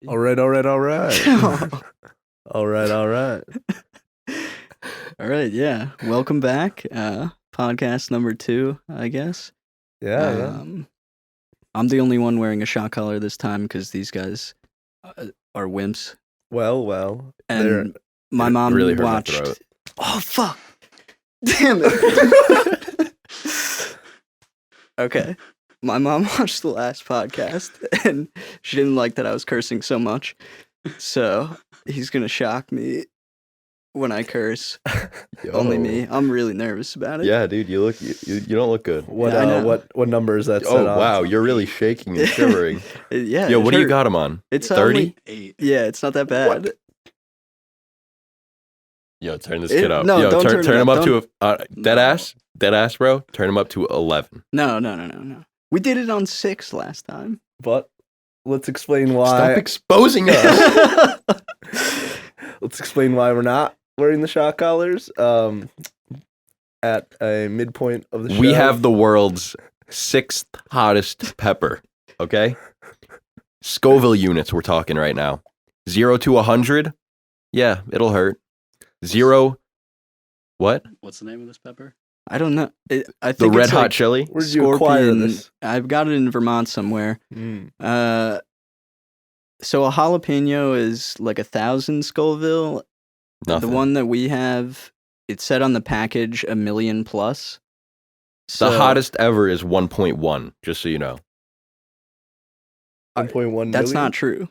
All right. All right. All right. All right, yeah. Welcome back. Podcast number 2, I guess. Yeah. I'm the only one wearing a shot collar this time because these guys are wimps. Well. And my mom really hurt my watched. throat. Oh fuck! Damn it. Okay. My mom watched the last podcast and she didn't like that I was cursing so much. So he's gonna shock me when I curse. Only me. I'm really nervous about it. Yeah, dude, you don't look good. What Yeah, I know. what number is that set Oh on? wow, you're really shaking and shivering. Yeah. Yo, it what do you hurt. got him on? It's 30? only 8. Yeah, it's not that bad. Yo, turn this It- kid up. no, Yo, don't turn turn it him up, up to a dead ass, bro. Turn him up to 11. No. We did it on 6 last time. But let's explain why. Stop exposing us. Let's explain why we're not wearing the shot collars. At a midpoint of the show, We have the world's 6th hottest pepper. Okay, Scoville units. We're talking right now. 0 to 100. Yeah, it'll hurt. 0. What? What's the name of this pepper? I don't know. I The think red it's hot like chili. Where did you acquire Scorpion. this? I've got it in Vermont somewhere. Mm. So a jalapeno is like 1,000 Scoville. Nothing. The one that we have, it said on the package 1,000,000 plus. The So hottest ever is 1.1. Just so you know. 1.1 That's million? not true.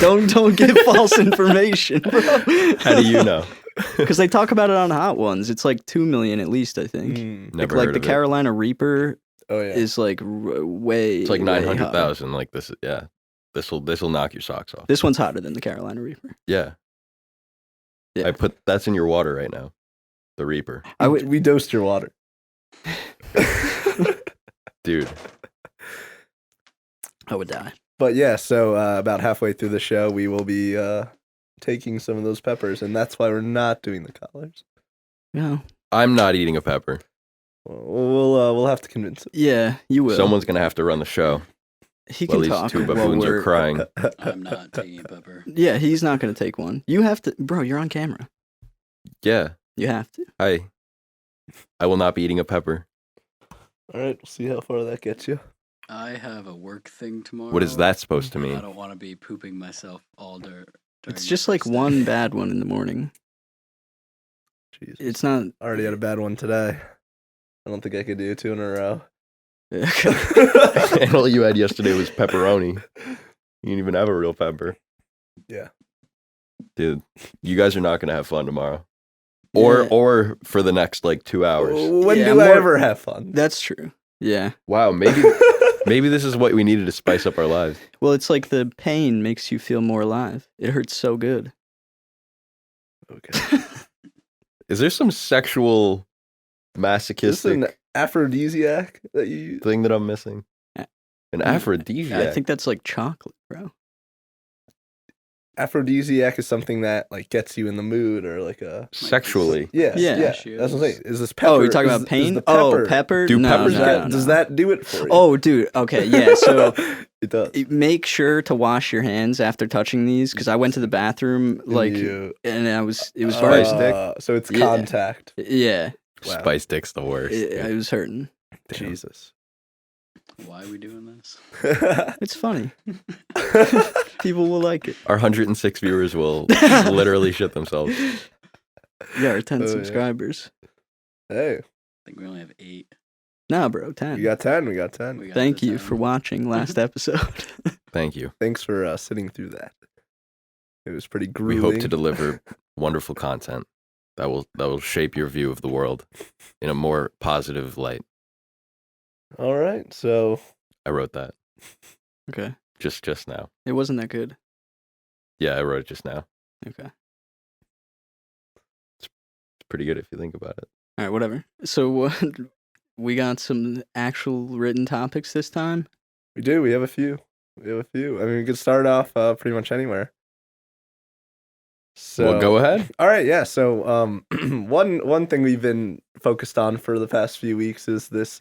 Don't give false information, bro. How do you know? Because they talk about it on Hot Ones. It's like 2 million at least, I think. Never like heard the of it. Carolina Reaper Oh yeah. is like way. It's like way 900,000. Like this. Yeah. This will knock your socks off. high. This one's hotter than the Carolina Reaper. Yeah. Yeah. That's in your water right now. The Reaper. I would. We dosed your water. Dude. I would die. But yeah, so about halfway through the show, we will be taking some of those peppers, and that's why we're not doing the collars. No. I'm not eating a pepper. We'll have to convince him. Yeah, you will. Someone's going to have to run the show. He While can these talk. 2 while buffoons are we're- crying. I'm not taking a pepper. Yeah, he's not going to take one. You have to, bro. You're on camera. Yeah. You have to. I will not be eating a pepper. All right, we'll see how far that gets you. I have a work thing tomorrow. What is that supposed to I mean? don't want to be pooping myself all during It's my just like first day. one bad one in the morning. Jeez, It's not. I already had a bad one today. I don't think I could do 2 in a row. And all you had yesterday was pepperoni. You didn't even have a real pepper. Yeah. Dude, you guys are not going to have fun tomorrow. Yeah. Or for the next like 2 hours. When Yeah, do I more- ever have fun? That's true. Yeah. Wow, maybe this is what we needed to spice up our lives. Well, it's like the pain makes you feel more alive. It hurts so good. Okay. Is there some sexual Is this masochistic an aphrodisiac that you use? thing that I'm missing? An aphrodisiac. I think that's like chocolate, bro. Aphrodisiac is something that like gets you in the mood or like a sexually. yeah. Yeah. That's what I'm saying. Is this pepper? Oh, you're talking is- about is pain? the Oh, pepper? Do no, peppers no, Does that, no, does no. that do it for you? Oh, dude. Okay, yeah. So it does. make sure to wash your hands after touching these because I went to the bathroom like, You- and it was Spice burning. stick? So it's Yeah. contact. Yeah, Wow. Spice dick's the worst. it was hurting. Damn. Jesus. Why are we doing this? It's funny. People will like it. Our 106 viewers will literally shit themselves. Yeah, our 10 Oh, yeah. subscribers. Hey, I think we only have 8. Nah, bro, 10. we got 10. We got 10. We got Thank the you 10. for watching last episode. Thank you. Thanks for sitting through that. It was pretty We grueling. hope to deliver wonderful content that will shape your view of the world in a more positive light. All right. So I wrote that Okay. just now. It wasn't that good. Yeah, I wrote it just now. Okay. It's pretty good if you think about it. All right, whatever. So we got some actual written topics this time. we do. We have a few. I mean, we could start off pretty much anywhere. So Well, go ahead. All right, yeah. So one thing we've been focused on for the past few weeks is this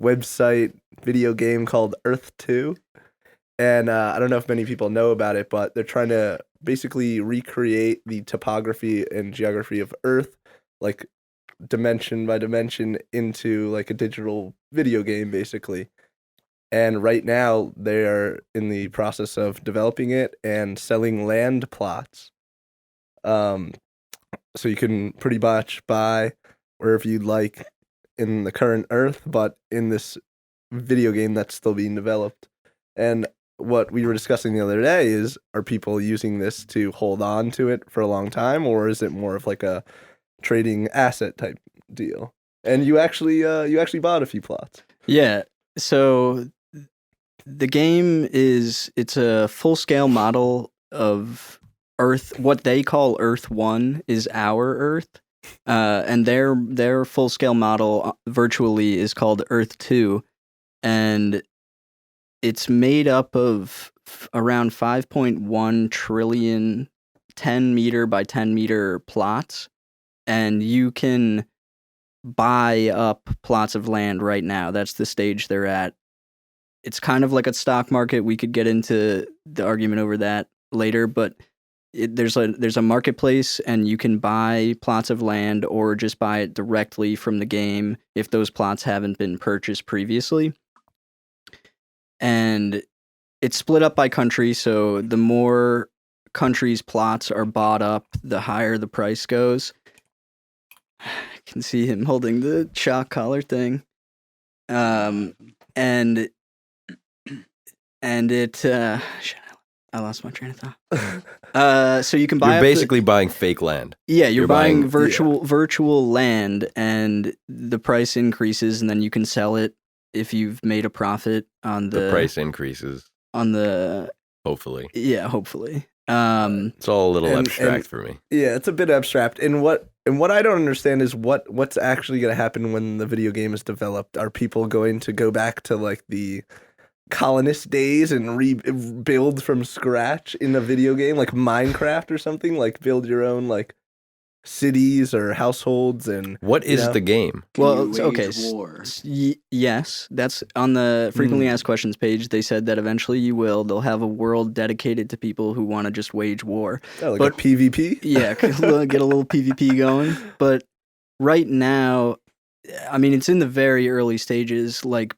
website video game called Earth 2. And I don't know if many people know about it, but they're trying to basically recreate the topography and geography of Earth, like dimension by dimension, into like a digital video game, basically. And right now, they're in the process of developing it and selling land plots. So you can pretty much buy wherever you'd like in the current Earth, but in this video game that's still being developed. And what we were discussing the other day is, are people using this to hold on to it for a long time, or is it more of like a trading asset type deal? And you actually bought a few plots. Yeah. So the game it's a full-scale model of Earth. What they call Earth 1 is our Earth. And their full-scale model virtually is called Earth 2. And it's made up of around 5.1 trillion 10 meter by 10 meter plots. And you can buy up plots of land right now. That's the stage they're at. It's kind of like a stock market. We could get into the argument over that later, but there's a marketplace, and you can buy plots of land or just buy it directly from the game if those plots haven't been purchased previously. And it's split up by country, so the more countries' plots are bought up, the higher the price goes. I can see him holding the shock collar thing. And it shit, I lost my train of thought. So you can buy You're basically buying fake land. yeah, you're buying buying- virtual land, and the price increases, and then you can sell it if you've made a profit on The price increases, on the hopefully. yeah, hopefully. It's all a little And- abstract and- for me. Yeah, it's a bit abstract. And what I don't understand is what's actually going to happen when the video game is developed. Are people going to go back to like the colonist days and rebuild from scratch in a video game like Minecraft or something? Like build your own like cities or households and What is know? the game? Can Well, you it's okay. wage war? Yes, that's on the frequently asked questions page. They said that eventually you will. They'll have a world dedicated to people who want to just wage war. like but- a PvP. Yeah, get a little PvP going. But right now, I mean, it's in the very early stages. Like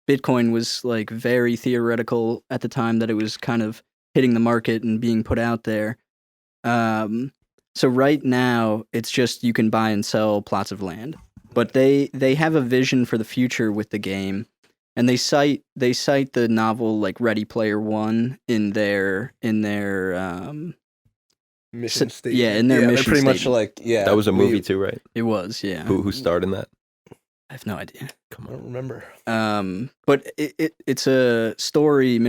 Bitcoin was like very theoretical at the time that it was kind of hitting the market and being put out there. So right now, it's just you can buy and sell plots of land. But they have a vision for the future with the game, and they cite the novel like Ready Player One in their Mission So- statement. yeah, in their they're mission pretty much statement. like That was a movie too, right? it was, yeah. Who starred in that? I have no idea. Come I on. don't remember. But it's a story.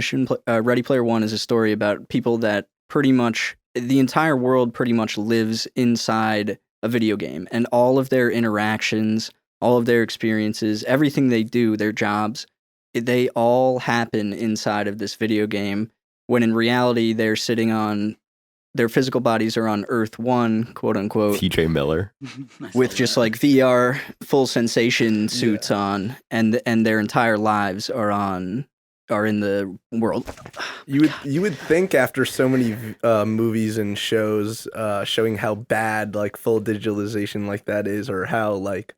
Ready Player One is a story about people that pretty much the entire world pretty much lives inside a video game, and all of their interactions, all of their experiences, everything they do, their jobs, they all happen inside of this video game. When in reality, they're sitting on their physical bodies are on Earth 1, quote unquote. TJ Miller. I With saw just that. like VR full sensation suits on, and their entire lives are in the world. You would think after so many movies and shows showing how bad like full digitalization like that is, or how like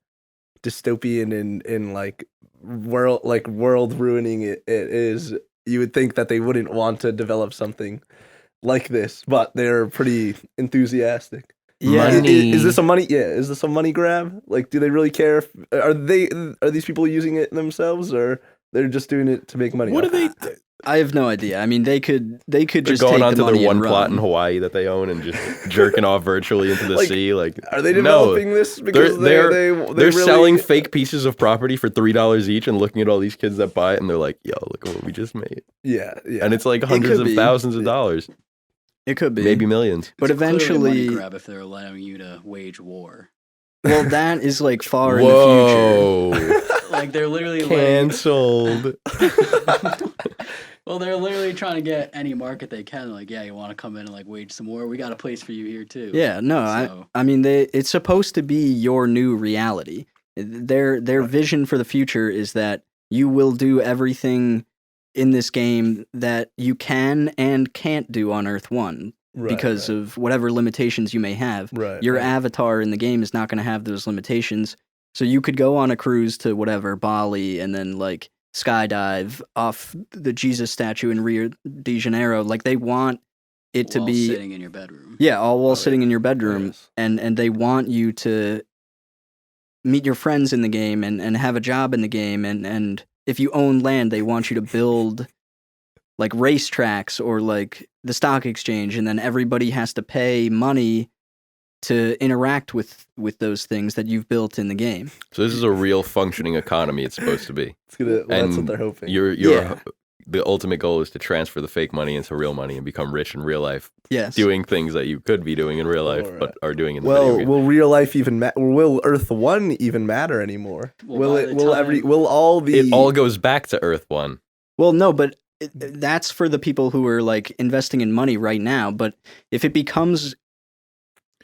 dystopian and like world ruining it is, you would think that they wouldn't want to develop something like this, but they're pretty enthusiastic. Yeah, Money. Is this a money? Yeah, is this a money grab? Like, do they really care? Are these people using it themselves, or they're just doing it to make money? What off are it? they? I have no idea. I mean, they could They're just going take onto the money their one and plot in run. Hawaii that they own and just jerking off virtually into the Like, sea. Like, Are they no. developing this because They're they're They're really, selling fake pieces of property for $3 each and looking at all these kids that buy it and they're like, "Yo, look at what we just made," Yeah, yeah. and it's like hundreds could of be. thousands of dollars, It could be. maybe millions. But It's clearly a money eventually, grab if they're allowing you to wage war. well, that is like far in the future. Whoa! Like they're literally Canceled. well, they're literally trying to get any market they can. Like, yeah, you want to come in and like wage some war? We got a place for you here too. Yeah, no, So- I mean, it's supposed to be your new reality. Their vision for the future is that you will do everything in this game that you can and can't do on Earth 1 Right, because right. of whatever limitations you may have. Right, Your right. avatar in the game is not going to have those limitations. So you could go on a cruise to whatever, Bali, and then like skydive off the Jesus statue in Rio de Janeiro. Like they want it to while be sitting in your bedroom. yeah, all while Oh, sitting yeah. in your Oh, bedroom, yes. and they want you to meet your friends in the game and have a job in the game, and if you own land, they want you to build like racetracks or like the stock exchange, and then everybody has to pay money to interact with those things that you've built in the game. So this is a real functioning economy. It's supposed to be. It's gonna, well, that's what And they're hoping. Your Yeah. the ultimate goal is to transfer the fake money into real money and become rich in real life, Yes. doing things that you could be doing in real life Alright. but are doing in the video Well, game. will real life even will Earth 1 even matter anymore? Well, will by it? the Will all the? It all goes back to Earth 1. Well, no, but that's for the people who are like investing in money right now. But if it becomes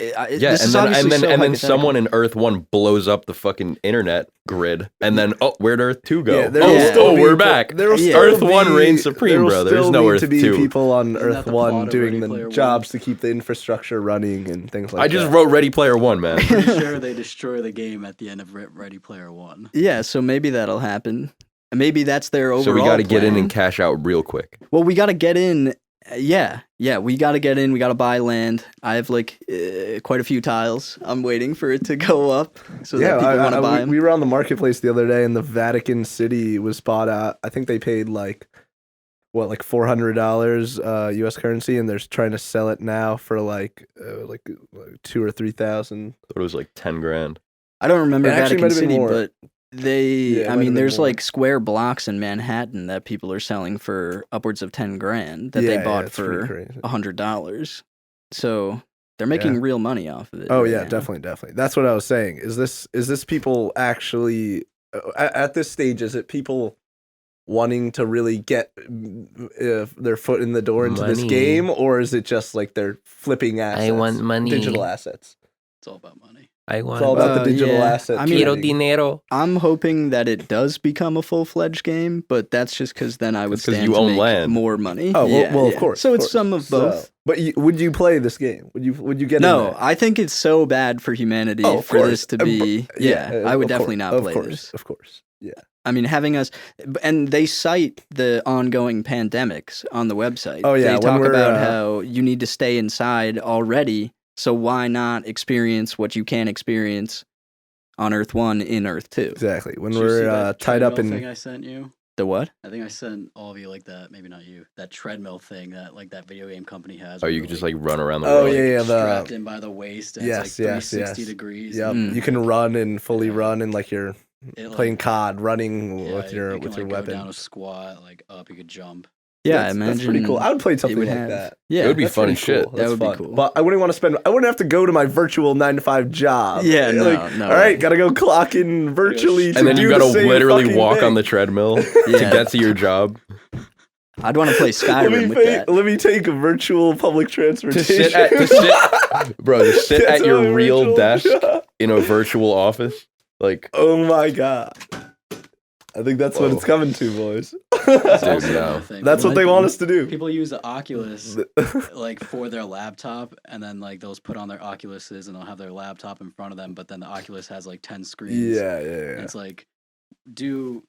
Yeah, this is and obviously then so hypothetical. someone in Earth 1 blows up the fucking internet grid, and then where'd Earth 2 go? there oh, will Yeah. still be we're people- back. there will Yeah. still Earth 1 be- reigns supreme, there will bro. still There's no need Earth to be 2. people on Isn't that Earth the 1 plot of doing Ready the Player One? jobs to keep the infrastructure running and things like that. I just wrote Ready Player 1, man. I'm pretty sure they destroy the game at the end of Ready Player One. Yeah, so maybe that'll happen. Maybe that's their overall. So we got to get in plan. and cash out real quick. Well, we got to get in. Yeah, we got to get in. We got to buy land. I have like quite a few tiles. I'm waiting for it to go up so that people want to buy them. we were on the marketplace the other day, and the Vatican City was bought out. I think they paid like $400 U.S. currency, and they're trying to sell it now for like 2,000 or 3,000. It was like 10 grand. I don't remember It actually Vatican might have been City, more. but they. Yeah, it I might mean, have been there's more. like square blocks in Manhattan that people are selling for upwards of 10 grand that they bought it's pretty for crazy. $100. So they're making real money off of it. Oh right yeah, now. definitely. That's what I was saying. Is this people actually at this stage? Is it people wanting to really get their foot in the door into this Money. game, or is it just like they're flipping assets? money. Digital assets. It's all about money. I It's all about the digital yeah. asset. I mean- trading. dinero. I'm hoping that it does become a full-fledged game, but that's just because then I would That's 'cause stand you to own make land. more money. Oh well, Yeah, well yeah. of course. So of it's course. some of both. So- but would you play this game? Would you get in No, there? I think it's so bad for humanity Oh, of for course. this to be. I would of definitely course, not of play course, this. Of course. Yeah. I mean, having us, and they cite the ongoing pandemics on the website. Oh, yeah, they when talk we're, about how you need to stay inside already. So why not experience what you can experience on Earth 1 in Earth 2? Exactly. When Did you see we're that tied up treadmill in thing I sent you. The what? I think I sent all of you like that. Maybe not you. That treadmill thing that like that video game company has. Oh, where you you're, could just like run around the Oh, world. yeah, strapped in by the waist. And Yes, it's like yes, 360 yes. degrees. Yep. Mm. You can run and fully Yeah. run, and like you're It, like, playing COD, running yeah, with your you can, like, go weapon. down a squat, like up. You could jump. Yeah, I that's imagine. pretty cool. I would play something would like have- that. Yeah, It would be That's fun pretty as shit. cool. That That's would be fun. cool. But I wouldn't want to spend. I wouldn't have to go to my virtual 9 to 5 job. Yeah, no, Like, no All right, way. gotta go clock in virtually. to And then do you the gotta same literally fucking walk thing. on the treadmill to Yeah. get to your job. I'd want to play Skyrim with that. Let me take a virtual public To transportation. sit at, bro, to sit Get at to your my real virtual desk job. in a virtual office. Like, Oh my god. I think that's what Whoa. it's coming to, boys. That's Dude, also no. another thing. That's what People- they want us to do. People use the Oculus like for their laptop, and then like they'll put on their Oculuses and they'll have their laptop in front of them, but then the Oculus has like 10 screens. Yeah, And yeah. it's like do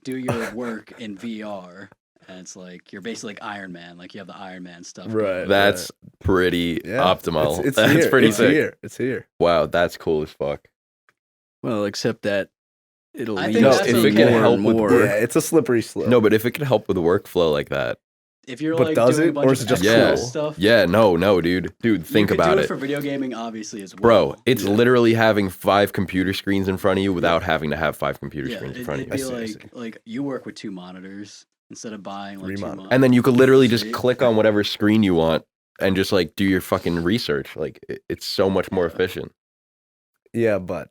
your work in VR, and it's like you're basically like Iron Man, like you have the Iron Man stuff. going Right. on. that's pretty Yeah. optimal. It's that's here. pretty it's sick. here. It's here. Wow, that's cool as fuck. Well, except that it'll I lead think us that's to okay. more If it can help and with more. work. Yeah, it's a slippery slope. No, but if it could help with workflow like that, If you're But like does doing it, a bunch or is of it just extra cool? stuff, yeah, no, dude, think you could about do it. it for video gaming, obviously as well. Bro, it's Yeah. literally having 5 computer screens in front of you without having to have 5 computer yeah, screens in it'd front of you. be I see. like you work with 2 monitors instead of buying like 3 2 monitors. monitors. And then you could literally just See? click on whatever screen you want and just like do your fucking research. Like it's so much more efficient. Yeah, but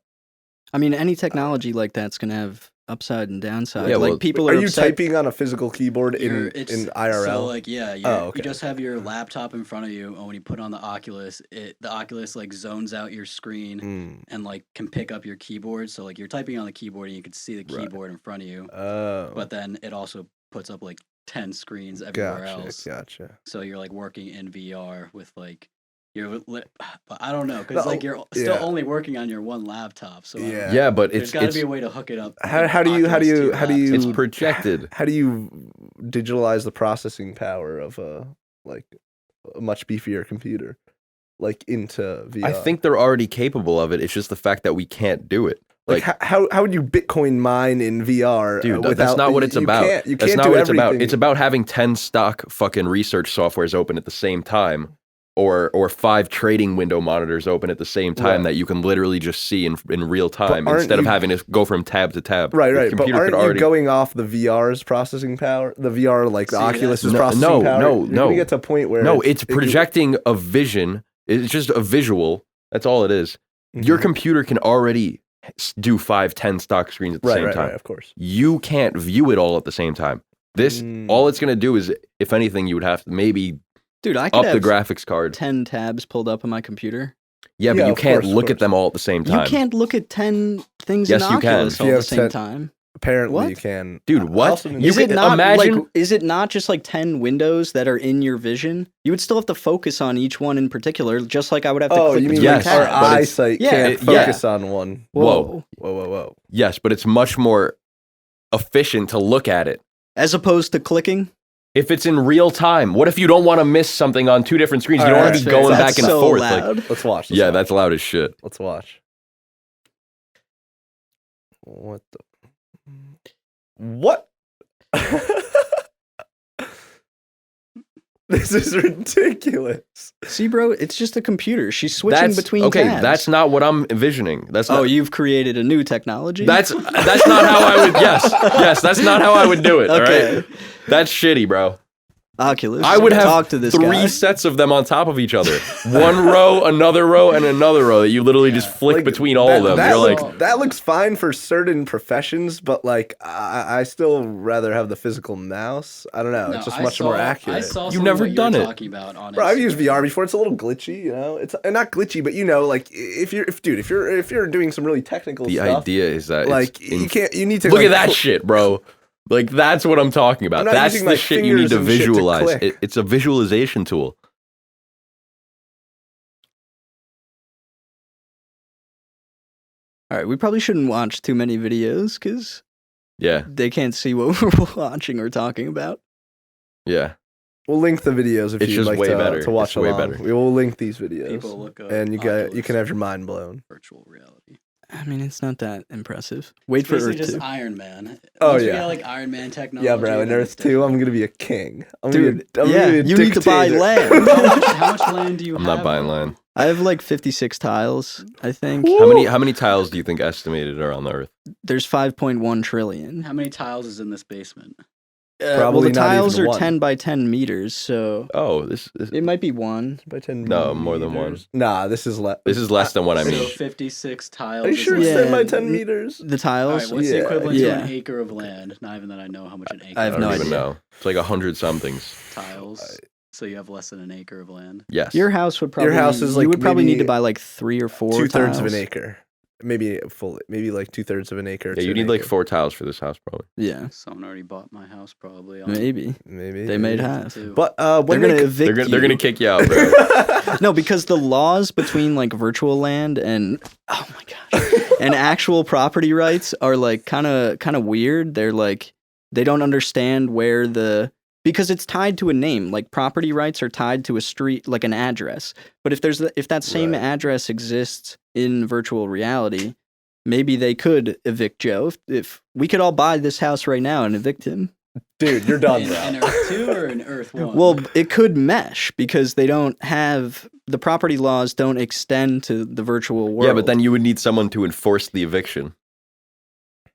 I mean, any technology like that's gonna have upside and downside. Yeah, like well, people are are you upset. typing on a physical keyboard You're- in it's- IRL? So like yeah, okay. you just have your laptop in front of you, and when you put on the Oculus, the Oculus like zones out your screen Mm. and like can pick up your keyboard. So like you're typing on the keyboard and you can see the Right. keyboard in front of you, Oh. but then it also puts up like 10 screens everywhere Gotcha, else. gotcha. So you're like working in VR with like but I don't know because No, like you're still yeah. only working on your one laptop. So I don't know. Yeah. Yeah, but There's it's got to it's be a way to hook it up. How do you it's projected. How do you digitalize the processing power of a much beefier computer, like into VR? I think they're already capable of it. It's just the fact that we can't do it. like how would you Bitcoin mine in VR? Dude, without, that's not what it's about. You That's can't not do what it's about. everything. It's about having 10 stock fucking research softwares open at the same time, or 5 trading window monitors open at the same time Right. that you can literally just see in real time aren't instead of you- having to go from tab to tab. Right, Your right. But computer aren't could already. you going off the VR's processing power? The VR, like the See, Oculus's that's- processing No, power? no, You're no. gonna get to a point where No, it's it can- projecting a vision. It's just a visual. That's all it is. Your Mhm. computer can already do 5, 10 stock screens at the same time. Right, of course. You can't view it all at the same time. This, Mm. all it's going to do is, if anything, you would have to maybe Dude, I could up the have graphics card. 10 tabs pulled up on my computer. Yeah, but Yeah, you of can't course, of look at course. them all at the same time. You can't look at 10 things Yes, in you can. Oculus If all you at have the same 10 time. Apparently What? you can. Dude, what? Also didn't- You Is can it not imagine. like? Is it not just like 10 windows that are in your vision? You would still have to focus on each one in particular, just like I would have to Oh, click you mean between Yes, like our tabs. but it's- eyesight Yeah, can't it- yeah. focus on one? Whoa. Whoa. Yes, but it's much more efficient to look at it. As opposed to clicking. If it's in real time, what if you don't want to miss something on 2 different screens? You don't All want right, to be fair. going That's back and so forth. loud. Like, Let's watch. yeah, that's loud as shit. Let's watch. What the? What? This is ridiculous. See, bro, it's just a computer. She's switching That's between okay. tabs. That's not what I'm envisioning. That's not. Oh, you've created a new technology? That's not how I would. Yes, that's not how I would do it. All Okay. right, that's shitty, bro. Oculus. I would have talk to this 3 guy. sets of them on top of each other. One row, another row, and another row that you literally just flick Like, between all of them. That You're looks, like, that looks fine for certain professions, but like I still rather have the physical mouse. I don't know. No, It's just I much more saw- accurate. I saw You've some of never what you done were it. talking about on Bro, I've used Instagram. VR before. It's a little glitchy, you know. It's not glitchy, but you know, like if you're doing some really technical the stuff, idea is that like it's you can't. You need to look like, at that shit, bro. Like that's what I'm talking about. I'm not That's using the my shit you need fingers to and shit to visualize. click. It's a visualization tool. All right, we probably shouldn't watch too many videos because Yeah, they can't see what we're watching or talking about. yeah. We'll link the videos if It's you'd just like way to, better. to watch It's way along. better. We will link these videos, People look up and you Oculus can have your mind blown. virtual reality. I mean, it's not that impressive. Wait It's for basically Earth just 2. Iron Man. Oh, Once we yeah. got, like Iron Man technology. Yeah, bro. In then Earth it's 2, I'm gonna be a king. I'm Dude, gonna be yeah, a you need to buy dictator. land. different. How much land do you I'm have? not buying though? land. I have like 56 tiles, I think. How many tiles do you think estimated are on the Earth? There's 5.1 trillion. How many tiles is in this basement? Well, Probably the not tiles even are one. 10 by 10 meters, so Oh, this it might be 1. By 10 No, more than one. meters. Nah, this is less. is less than what I So mean. 56 tiles. Are you is sure like- it's Yeah. 10 by 10 meters? The All tiles. right, what's Yeah, the equivalent to yeah. an acre of land? Not even that I know how much an acre. I have I no don't even idea. know. It's like 100 somethings. tiles. So you have less than an acre of land. Yes. Your house would probably. house is, you like, would probably need maybe to buy like 3 or 4 2/3 of tiles. an acre. Maybe like 2/3 of an acre. Yeah, to you an need like acre. 4 tiles for this house, probably. Yeah, Someone already bought my house, probably. maybe Maybe they made maybe. half. Too. But They're when gonna they evict They're you. gonna kick you out, bro. No, because the laws between like virtual land and oh my gosh, and actual property rights are like kind of weird. They're like they don't understand where because it's tied to a name. Like property rights are tied to a street, like an address. But if that same Right. address exists in virtual reality, maybe they could evict Joe. If we could all buy this house right now and evict him. dude, you're done, in, bro. in Earth 2 or in Earth 1? Well, it could mesh because they don't have the property laws don't extend to the virtual world. Yeah, but then you would need someone to enforce the eviction.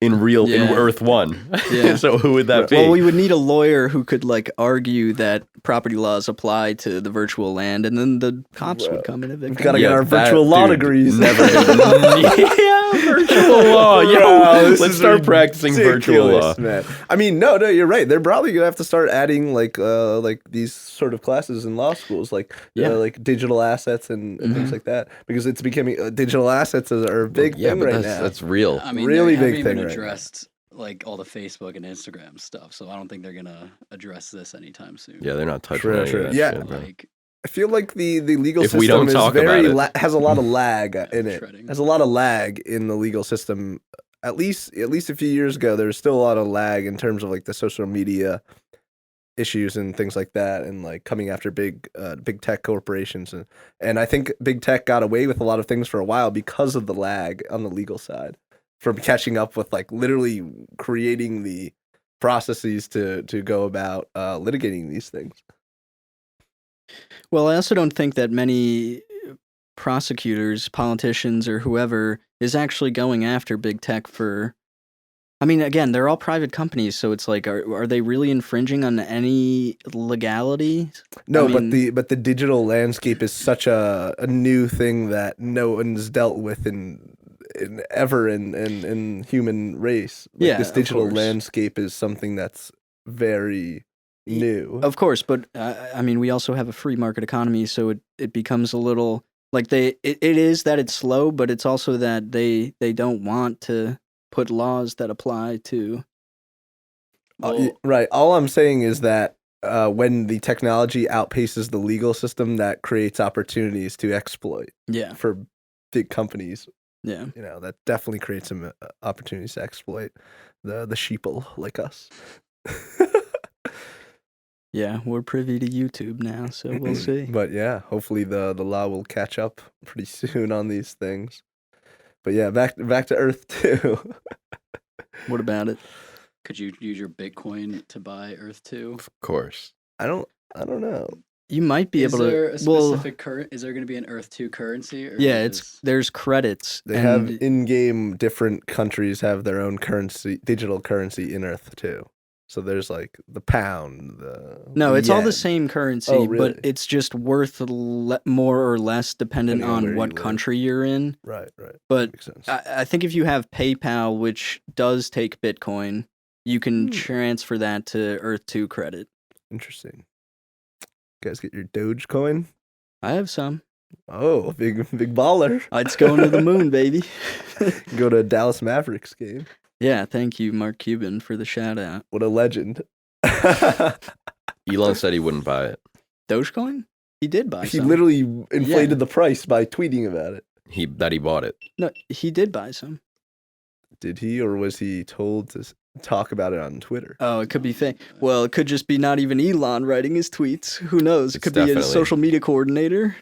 In Yeah. Earth 1. Yeah. So who would that be? Well, we would need a lawyer who could like argue that property laws apply to the virtual land, and then the cops Bro, would come and evict. We've gotta them. get our that- virtual law dude, degrees. Never. Yeah, virtual law. Bro, Yo, this let's is start practicing virtual law. ridiculous, man. I mean, no, you're right. They're probably gonna have to start adding like these sort of classes in law schools, like Yeah. like digital assets and things Mhm. like that, because it's becoming digital assets are a big Yeah, thing but right that's, now. that's real. I mean, really they haven't big even thing right now. addressed like all the Facebook and Instagram stuff. So I don't think they're gonna address this anytime soon. Yeah, they're not touching True, any of true. that Yeah. shit, bro. Like I feel like the legal If system we don't is talk very about it. has a lot of lag in it. Treading. Has a lot of lag in the legal system. At least a few years ago, there was still a lot of lag in terms of like the social media issues and things like that, and like coming after big tech corporations, and I think big tech got away with a lot of things for a while because of the lag on the legal side, from catching up with like literally creating the processes to go about litigating these things. Well, I also don't think that many prosecutors, politicians, or whoever is actually going after big tech for. I mean, again, they're all private companies, so it's like, are they really infringing on any legality? No, I mean- but the digital landscape is such a new thing that no one's dealt with in human race. Like, Yeah, this of digital course. landscape is something that's very new. Of course, but I mean, we also have a free market economy, so it becomes a little like it is that it's slow, but it's also that they don't want to put laws that apply to. well, Right. All I'm saying is that when the technology outpaces the legal system, that creates opportunities to exploit Yeah, for big companies. yeah. You know, that definitely creates some opportunities to exploit the sheeple like us. Yeah, we're privy to YouTube now, so we'll see. But yeah, hopefully the law will catch up pretty soon on these things. But yeah, back to Earth 2. What about it? could you use your Bitcoin to buy Earth 2? Of course. I don't know. You might be Is able there to. a specific is there going to be an Earth 2 currency? Or Yeah, is it's there's credits. They have and- in-game, different countries have their own currency, digital currency in Earth 2. So there's like the pound, No, the it's all the yen. same currency, Oh, really? but it's just worth more or less dependent Depending on where on you what live. country you're in. Right. But Makes sense. I think if you have PayPal, which does take Bitcoin, you can transfer that to Earth 2 credit. Interesting. You guys get your Dogecoin? I have some. Oh, big baller. It's going to the moon, baby. Go to a Dallas Mavericks game. Yeah, thank you, Mark Cuban, for the shout out. What a legend. Elon said he wouldn't buy it. Dogecoin? He did buy He some. literally inflated Yeah. the price by tweeting about it. He bought it. No, he did buy some. Did he, or was he told to talk about it on Twitter? Oh, it could be fake. Well, it could just be not even Elon writing his tweets. Who knows? It It's could be a definitely- social media coordinator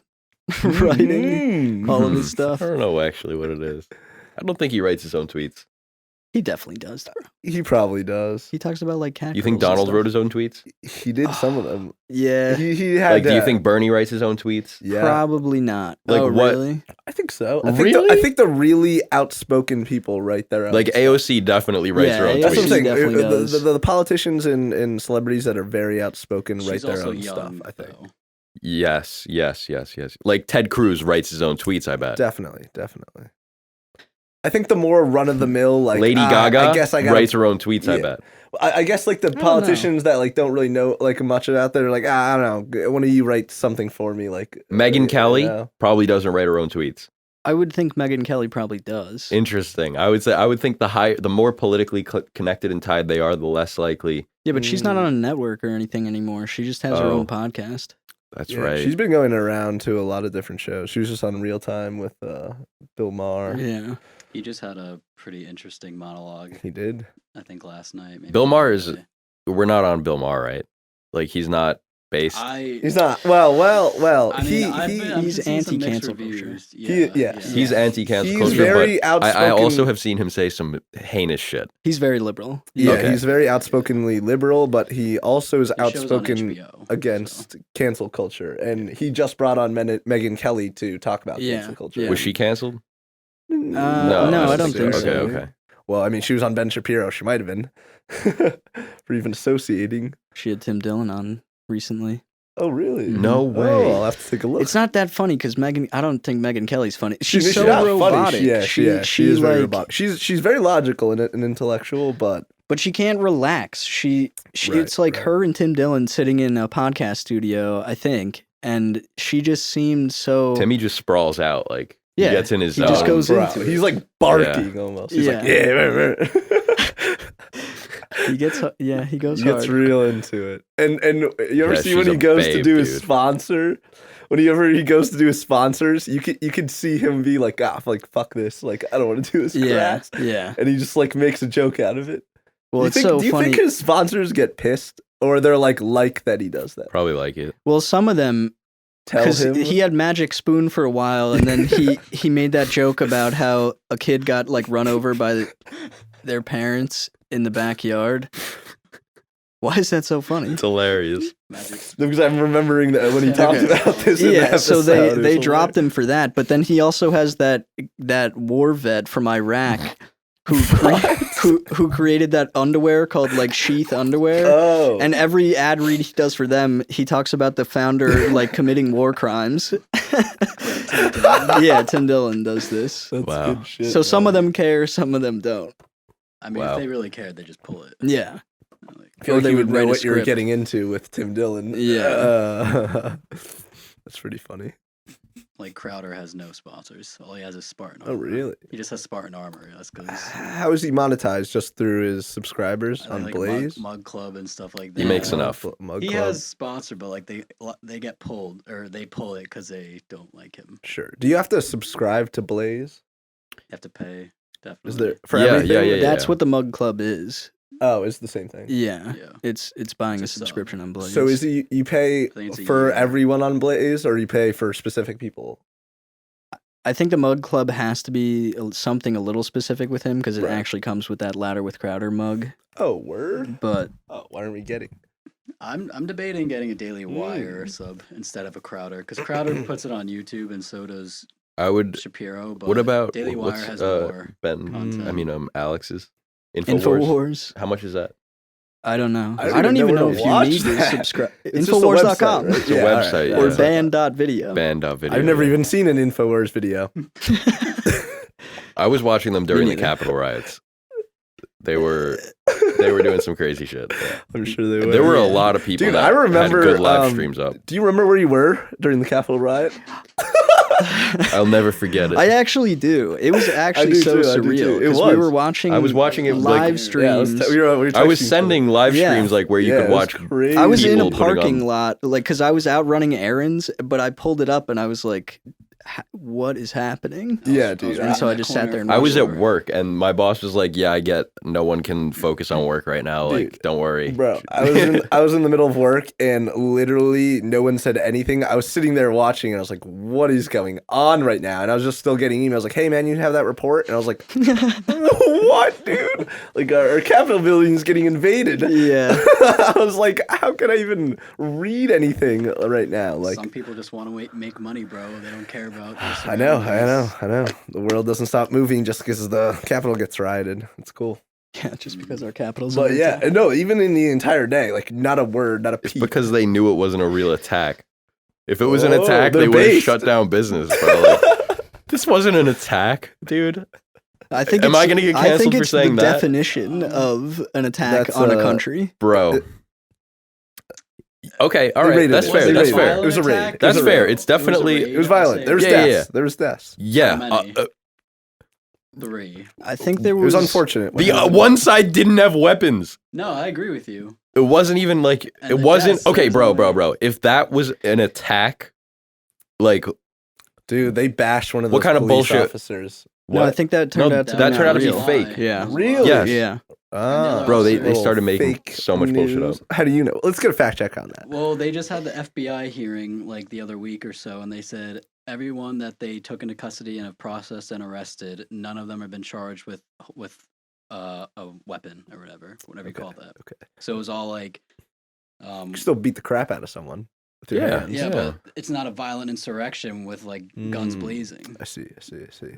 writing Mm. all of his stuff. I don't know actually what it is. I don't think he writes his own tweets. He definitely does. He probably does. He talks about like cat. You think girls and Donald stuff. wrote his own tweets? He did some of them. Yeah, He had. Like, do you think Bernie writes his own tweets? Yeah, probably not. Like oh, what- really? I think so. Really? I think the really outspoken people write their own. Like stuff. AOC definitely writes Yeah, her own That's what I'm AOC tweets. saying. definitely The, does. the politicians and celebrities that are very outspoken write She's their also own young, stuff. I think though. Yes. Like Ted Cruz writes his own tweets, I bet. definitely. I think the more run of the mill, like Lady Gaga I guess I got. writes her own tweets, I Yeah. bet. I guess like the don't politicians that like don't really know like much about they're like I don't know. One of you write something for me, like Megyn you Kelly know? probably doesn't write her own tweets. I would think Megyn Kelly probably does. Interesting. I would think the more politically connected and tied they are, the less likely. Yeah, but she's not on a network or anything anymore. She just has her Oh. own podcast. That's Yeah, right. She's been going around to a lot of different shows. She was just on Real Time with Bill Maher. Yeah. He just had a pretty interesting monologue, He did. I think, last night. Maybe Bill Maher is- Thursday. We're not on Bill Maher, right? Like he's not based. He's not. Well. I mean, I've he's seen some mixed anti-cancel culture. reviews. Yes. He's anti-cancel He's culture, very but outspoken. I also have seen him say some heinous shit. He's very liberal. Yeah, Okay. he's very outspokenly liberal, but he also is He shows on outspoken HBO, against cancel culture. And he just brought on Megyn Kelly to talk about Yeah, cancel culture. yeah. Was she canceled? No, I don't think so. Okay. Well, I mean, she was on Ben Shapiro. She might have been for even associating. She had Tim Dillon on recently. Oh, really? No way. Oh, I'll have to take a look. It's not that funny because I don't think Megyn Kelly's funny. She's She's so not robotic. Funny. She is very like, robotic. She's very logical and intellectual, but but she can't relax. She Right, it's like right. her and Tim Dillon sitting in a podcast studio, I think, and she just seemed so. Timmy just sprawls out. Like Yeah, he gets in his he zone. just goes bro, into it. he's like barking almost. He's like, Yeah. yeah. He gets he goes He hard. gets real into it. And you ever Yeah, see when she's he a goes to babe, do his dude. sponsor? Whenever he goes to do his sponsors, you can see him be like, like fuck this, like I don't want to do this Yeah, crap. yeah. And he just like makes a joke out of it. Well, do it's so you funny. think his sponsors get pissed, or they're like that he does that? Probably like it. Well, some of them, Tell because him he had Magic Spoon for a while, and then he made that joke about how a kid got like run over by their parents in the backyard. Why is that so funny? It's hilarious. Magic. because I'm remembering that when he talked Okay. about this. In the Yeah, so episode, it was they dropped hilarious. him for that, but then he also has that war vet from Iraq who who created that underwear called like sheath underwear. Oh, And every ad read he does for them, he talks about the founder like committing war crimes. Yeah, Tim Dillon does this. that's Wow. good shit. So some man. of them care, some of them don't. I mean, Wow. if they really cared, they just pull it. Yeah. Like, I feel Or like they you would would know write a what you were script. getting into with Tim Dillon. Yeah. That's pretty funny. like Crowder has no sponsors. All he has is Spartan. Oh, Armor. really? He just has Spartan armor. That's because How is he monetized? Just through his subscribers on like Blaze? Mug Club and stuff like that. He makes enough. Mug He Club? has sponsor, but like they get pulled or they pull it because they don't like him. Sure. Do you have to subscribe to Blaze? You have to pay. Definitely. Is there for Yeah, everything? yeah. That's what the Mug Club is. Oh, it's the same thing. Yeah. Yeah. It's buying a It's a sub. subscription on Blaze. So is he? You pay think it's a for year. everyone on Blaze, or you pay for specific people? I think the Mug Club has to be something a little specific with him because it Right. actually comes with that Ladder with Crowder mug. Oh, word. But Oh, why aren't we getting? I'm debating getting a Daily Wire sub instead of a Crowder because Crowder puts it on YouTube and so does I would. Shapiro. But What about Daily Wire what's, has more Ben? content. I mean, Alex's Infowars. Infowars, How much is that? I don't know. I don't I don't even even know know where if to you watch need to that. subscribe. It's just a Infowars.com website, right? It's a Yeah, all right, website, yeah. or yeah. band.video. Band.video. I've never even seen an Infowars video. I was watching them during the neither. Capitol riots. They were doing some crazy shit. Yeah. I'm sure they were. There were a Yeah. lot of people Dude, that I remember, had good live um, streams up. Do you remember where you were during the Capitol riot? I'll never forget it. I actually do. It was actually do so too, I do surreal too. It because we was. were watching. I was watching it, like- live Yeah, I was streams. we were I was texting sending live Yeah. streams like where you Yeah, could it was watch. crazy. I was in a people putting parking on- lot, like, because I was out running errands, but I pulled it up and I was like, "What is happening?" Yeah, I was dude. right And so in I that just sat corner there and I for was at sure. work and my boss was like, "Yeah, I get. No one can focus on work right now. Like, Dude, don't worry, Bro, I was in the middle of work and literally no one said anything. I was sitting there watching and I was like, what is going on right now? And I was just still getting emails like, hey man, you have that report? And I was like, what, dude? Like our Capitol building is getting invaded. Yeah. I was like, how can I even read anything right now? Like, Some people just want to make money, bro. They don't care about. their I know. surroundings. The world doesn't stop moving just because the Capitol gets rioted. It's cool. Yeah, just because our capital's. But under yeah, attack. no, even in the entire day, like not a word, not a it's peep. because they knew it wasn't a real attack. If it was an Oh, attack, they're they would have based. shut down business. Bro. Like, this wasn't an attack, dude. I think. Am it's- I gonna get I think canceled for it's saying the that? definition of an attack That's, on a country. Bro. Okay, all They right, raided that's it. fair. They That's raided it. fair. It was a raid. Attack? It was That's a fair. raid. It's definitely It was violent. There was Yeah, deaths. yeah. There was deaths. yeah. many? 3. I think there was. It was unfortunate. what The happened. one side didn't have weapons. No, I agree with you. It wasn't even like And it the wasn't deaths, okay, there's bro, no bro, way. bro. If that was an attack, like Dude, they bashed one of those What kind of police bullshit? officers. No, I think that turned out to that be turned out to be real. fake. Yeah. Really? Yes. Yeah. Ah, Bro, they little started making fake so much bullshit news. up. How do you know? Let's get a fact check on that. Well, they just had the FBI hearing like the other week or so, and they said everyone that they took into custody and have processed and arrested, none of them have been charged with a weapon or whatever you Okay, call that. okay. So it was all like, You can still beat the crap out of someone with your Yeah. hands. yeah, Yeah. but it's not a violent insurrection with like guns Mm. blazing, I see. as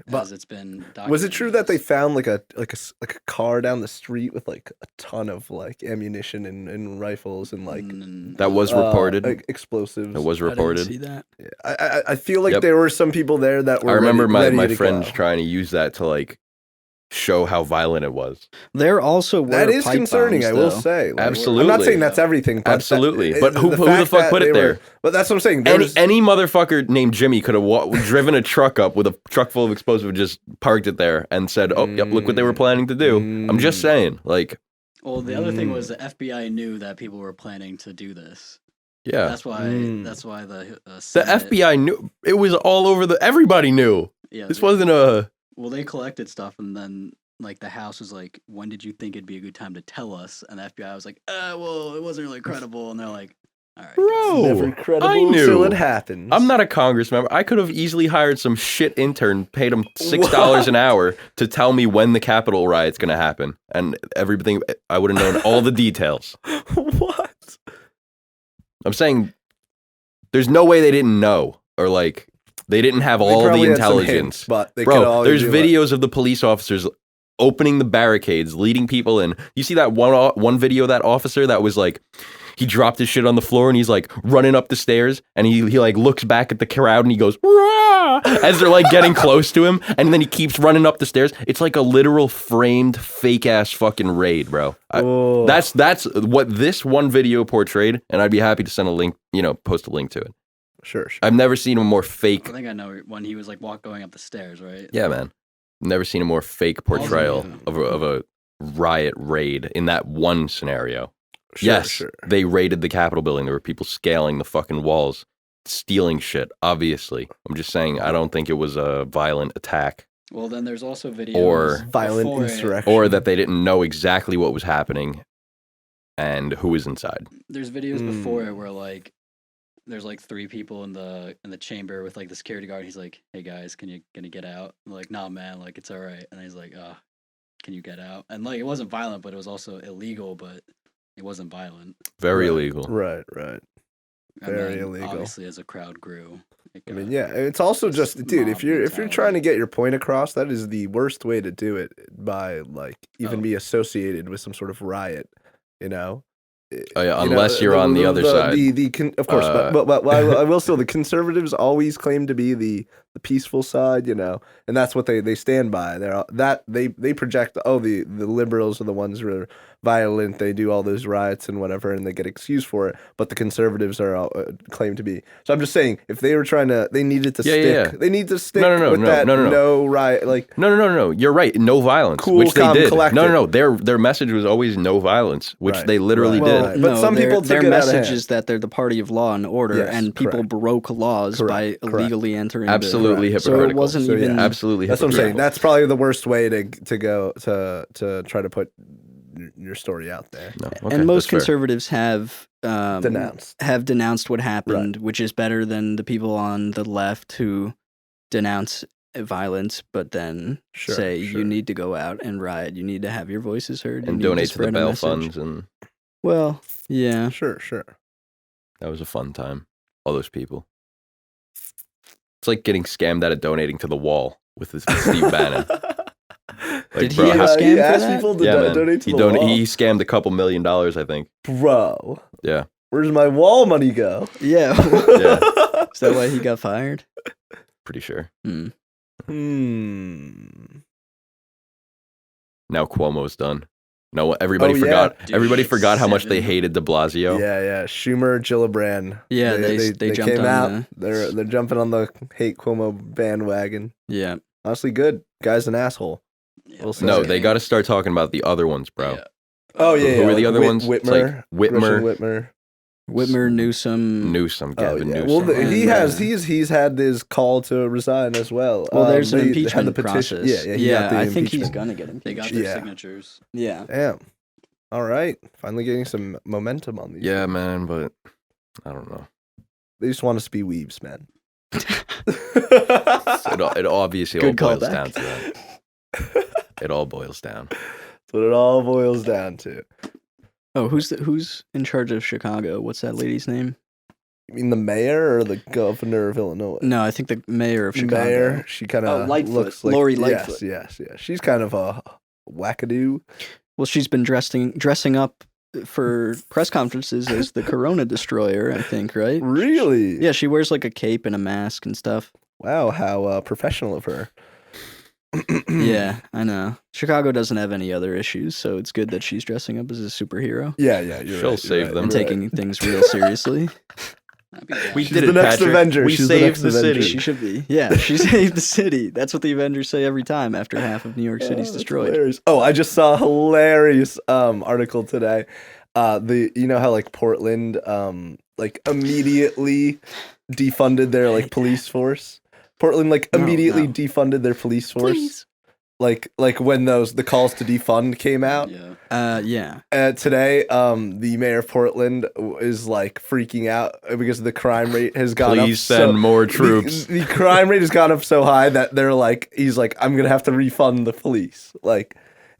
But it's been. was it true that they documented. found like a car down the street with like a ton of like ammunition and rifles and like that was reported. like, explosives? It was I didn't reported. see that. Yeah, I feel like Yep. there were some people there that were. I remember ready my to friends go. trying to use that to like show how violent it was. There also were That is pipe concerning. bombs, I will though. say. Like, Absolutely. I'm not saying that's everything. But Absolutely. that- But who the fact fuck that put it they were- there? But that's what I'm saying. Any There's, any motherfucker named Jimmy could have driven a truck up with a truck full of explosives, just parked it there, and said, "Oh, yep, look what they were planning to do." I'm just saying, like, Well, the other thing was the FBI knew that people were planning to do this. Yeah. That's why. Mm. That's why the The Senate- FBI knew. It was all over everybody knew. Yeah, This wasn't a. Well, they collected stuff, and then like the House was like, "When did you think it'd be a good time to tell us?" And the FBI was like, well, it wasn't really credible." And they're like, "All right, Bro, Never credible I knew. till it happens. I'm not a Congress member. I could have easily hired some shit intern, paid him $6 an hour to tell me when the Capitol riot's going to happen. And everything, I would have known all the details. What? I'm saying there's no way they didn't know. Or like, they didn't have They all the probably had some intelligence. hints, but they could Bro, all there's do it. videos of the police officers opening the barricades, leading people in. You see that one video of that officer that was like, he dropped his shit on the floor and he's like running up the stairs and he like looks back at the crowd and he goes, "Rah!" as they're like getting close to him, and then he keeps running up the stairs. It's like a literal framed fake ass fucking raid, bro. Oh. That's what this one video portrayed, and I'd be happy to send a link, post a link to it. Sure. I've never seen a more fake. I think I know when he was like going up the stairs, right?" Yeah, man. Never seen a more fake portrayal Also, of a riot raid in that one scenario. Sure, Yes, sure. they raided the Capitol building. There were people scaling the fucking walls, stealing shit, obviously. I'm just saying, I don't think it was a violent attack Well, then there's also videos Or Violent before it. insurrection. or that they didn't know exactly what was happening and who was inside. There's videos before Hmm. it where like there's like 3 people in the chamber with like the security guard. He's like, "Hey guys, can you get out?" And they're like, "Nah, man, like it's all right." And he's like, "Can you get out?" And like it wasn't violent, but it was also illegal, but it wasn't violent. Very Right. illegal. Right. And Very then, illegal. Obviously, as a crowd grew, it I mean, got- yeah, it's also just, dude, mob if you're mentality. trying to get your point across, that is the worst way to do it, by like even Oh. be associated with some sort of riot, you know. Oh, yeah, You know, unless you're on the other side. Of course, Uh, but I will still. The conservatives always claim to be the peaceful side, you know, and that's what they stand by. They project. Oh, the liberals are the ones who are violent. They do all those riots and whatever, and they get excused for it. But the conservatives are claim to be. So I'm just saying, if they were trying to, they needed to Yeah, stick. yeah, yeah. They need to stick No, with that. no. No riot, like No. You're right. No violence, Cool, which they calm, did. collected. No. Their message was always no violence, which Right, they literally right. did. Well, But some people took their it out of message hand. is that they're the party of law and order, Yes, and people correct. broke laws Correct, by correct. illegally entering. Absolutely the, so hypocritical. it wasn't So, even. yeah. Absolutely that's what I'm saying. hypocritical. That's probably the worst way to go to try to put your story out there. No, okay, and most that's fair. conservatives have Denounced. what happened, which is better than the people on the left who denounce violence, but then Sure, say sure. you need to go out and riot, you need to have your voices heard, you and need donate to the spread a bail message. funds, and Well, yeah, Sure. that was a fun time. All those people. It's like getting scammed out of donating to the wall with Steve Bannon. Did he bro, have a how- scam he for asked that? people to Yeah, man. donate to he the wall. He scammed a couple $1 million, I think. Bro, Yeah. where's my wall money go? yeah. Yeah. Is that why he got fired? Pretty sure. Hmm. Now Cuomo's done. No, everybody Oh, yeah. forgot. Dude, Everybody forgot how much they 7. hated De Blasio. Yeah. Schumer, Gillibrand. Yeah, they jumped came on out. They're jumping on the hate Cuomo bandwagon. Yeah. Honestly, good. Guy's an asshole. Yeah, We'll say. No, Okay. they got to start talking about the other ones, bro. Yeah. Oh yeah. Who are the like other ones? It's like Whitmer. Whitmer, Whitmer, Newsom. Newsom, Oh Gavin yeah. Newsom. Well, he And, has. He's had his call to resign as well. Well, there's an they had impeachment the petition. process. Yeah. He got the I think he's impeachment. gonna get They impeached. got their Yeah. signatures. Yeah. Damn. All right. Finally getting some momentum on these. Yeah, man, but I don't know. They just want us to be weebs, man. It obviously all Good boils callback. down to that. It all boils down. That's what it all boils down to. Oh, who's in charge of Chicago? What's that lady's name? You mean the mayor or the governor of Illinois? No, I think the mayor of Chicago. Mayor. She kind Oh, of Lightfoot. looks like Lori yes, Lightfoot. yes. She's kind of a wackadoo. Well, she's been dressing up for press conferences as the Corona Destroyer, I think, right? Really? Yeah, she wears like a cape and a mask and stuff. Wow, how professional of her. Yeah, I know. Chicago doesn't have any other issues, so it's good that she's dressing up as a superhero Yeah. You're She'll right, save you're them. and right, you're taking things real seriously. I'd be down. We She's did the it, next Patrick. Avenger. We She's the saved next the Avenger. city. She should be. Yeah, she saved the city. That's what the Avengers say every time after half of New York City's that's destroyed. hilarious. Oh, I just saw a hilarious article today. You know how like Portland like immediately defunded their like police force. Portland like No, immediately no. defunded their police force. Please. Like when the calls to defund came out. Yeah. Yeah. Today, the mayor of Portland is like freaking out because the crime rate has gone up. Please send more troops. The crime rate has gone up so high that he's like, I'm gonna have to refund the police. Like,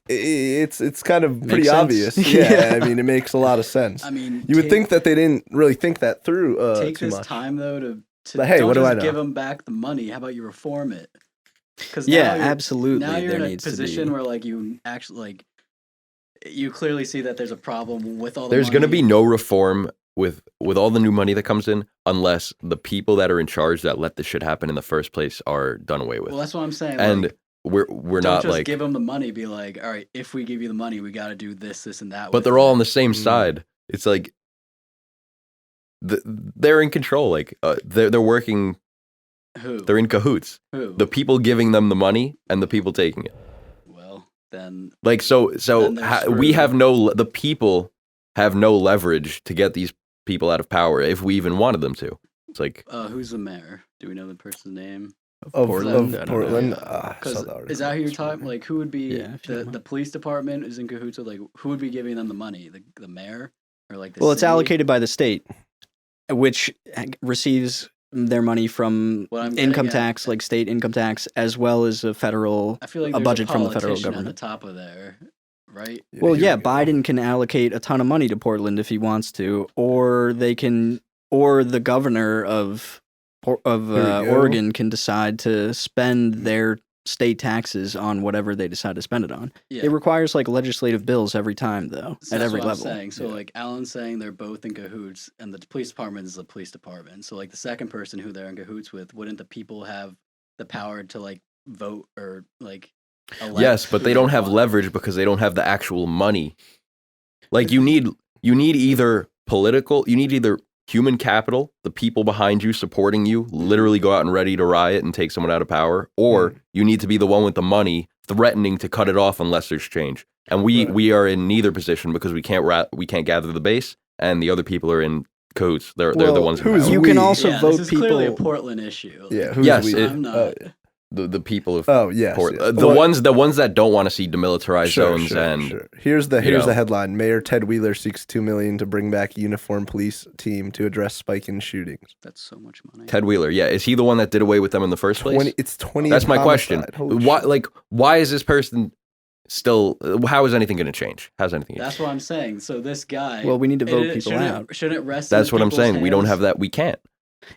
it's kind of pretty Makes sense. obvious. Yeah. I mean, it makes a lot of sense. I mean, You would think that they didn't really think that through take too this much. time though to But hey, don't what do just I know? give them back the money. How about you reform it? Because Yeah, absolutely. Now you're there in a needs position to be. where like you actually like you clearly see that there's a problem with all the There's going to money. be no reform with all the new money that comes in unless the people that are in charge that let this shit happen in the first place are done away with. Well, that's what I'm saying. and like, we're don't not just like, give them the money. Be like, all right, if we give you the money, we got to do this, this, and that. but with they're all it." on the same Mm. side. It's like they're in control. Like they're working. Who? They're in cahoots. Who? The people giving them the money and the people taking it. Well, then Like so Then they're we screwed. have the people have no leverage to get these people out of power if we even wanted them to. It's like who's the mayor? Do we know the person's name? of Portland, I don't know. Portland. Yeah. I saw Because the article. is that who you're talking? Like, who would be Yeah, if you don't the mind. police department is in cahoots with? Like, who would be giving them the money? The mayor or like the Well, it's city? allocated by the state, which receives their money from What I'm getting income at- tax, like state income tax, as well as a federal. I feel like a there's budget from the federal politician government. on the top of there, right? Well, here yeah, we go. Biden can allocate a ton of money to Portland if he wants to, or they can, or the governor of Here we go. Oregon can decide to spend their state taxes on whatever they decide to spend it on. Yeah. It requires like legislative bills every time, though, So at that's every what I'm level. saying. So Yeah. like Alan's saying they're both in cahoots, and the police department is the police department. So like the second person who they're in cahoots with, wouldn't the people have the power to like vote or like? Elect yes, but who they don't have want? leverage because they don't have the actual money. Like you need either human capital, the people behind you supporting you, literally go out and ready to riot and take someone out of power, or you need to be the one with the money threatening to cut it off unless there's change. And Right. we are in neither position because we can't gather the base, and the other people are in cahoots. They're the Well, ones in who's power. You we? can also Yeah, vote this is clearly a people. Portland issue. Yeah. Who's Yes, we? it- I'm not. Oh, the people of oh yes. Port- yes. the Well, ones that don't want to see demilitarized zones and sure. Here's the you know. headline: Mayor Ted Wheeler seeks $2 million to bring back uniformed police team to address spike in shootings. That's so much money. Ted Wheeler. Yeah, is he the one that did away with them in the first place? It's 20. That's my question. Holy Why, shit. like, why is this person still? How is anything going to change? How's anything? Gonna That's what I'm saying. So this guy. Well, we need to vote people shouldn't out. Shouldn't it rest? in That's what I'm people's saying. We don't hands? have that. We can't.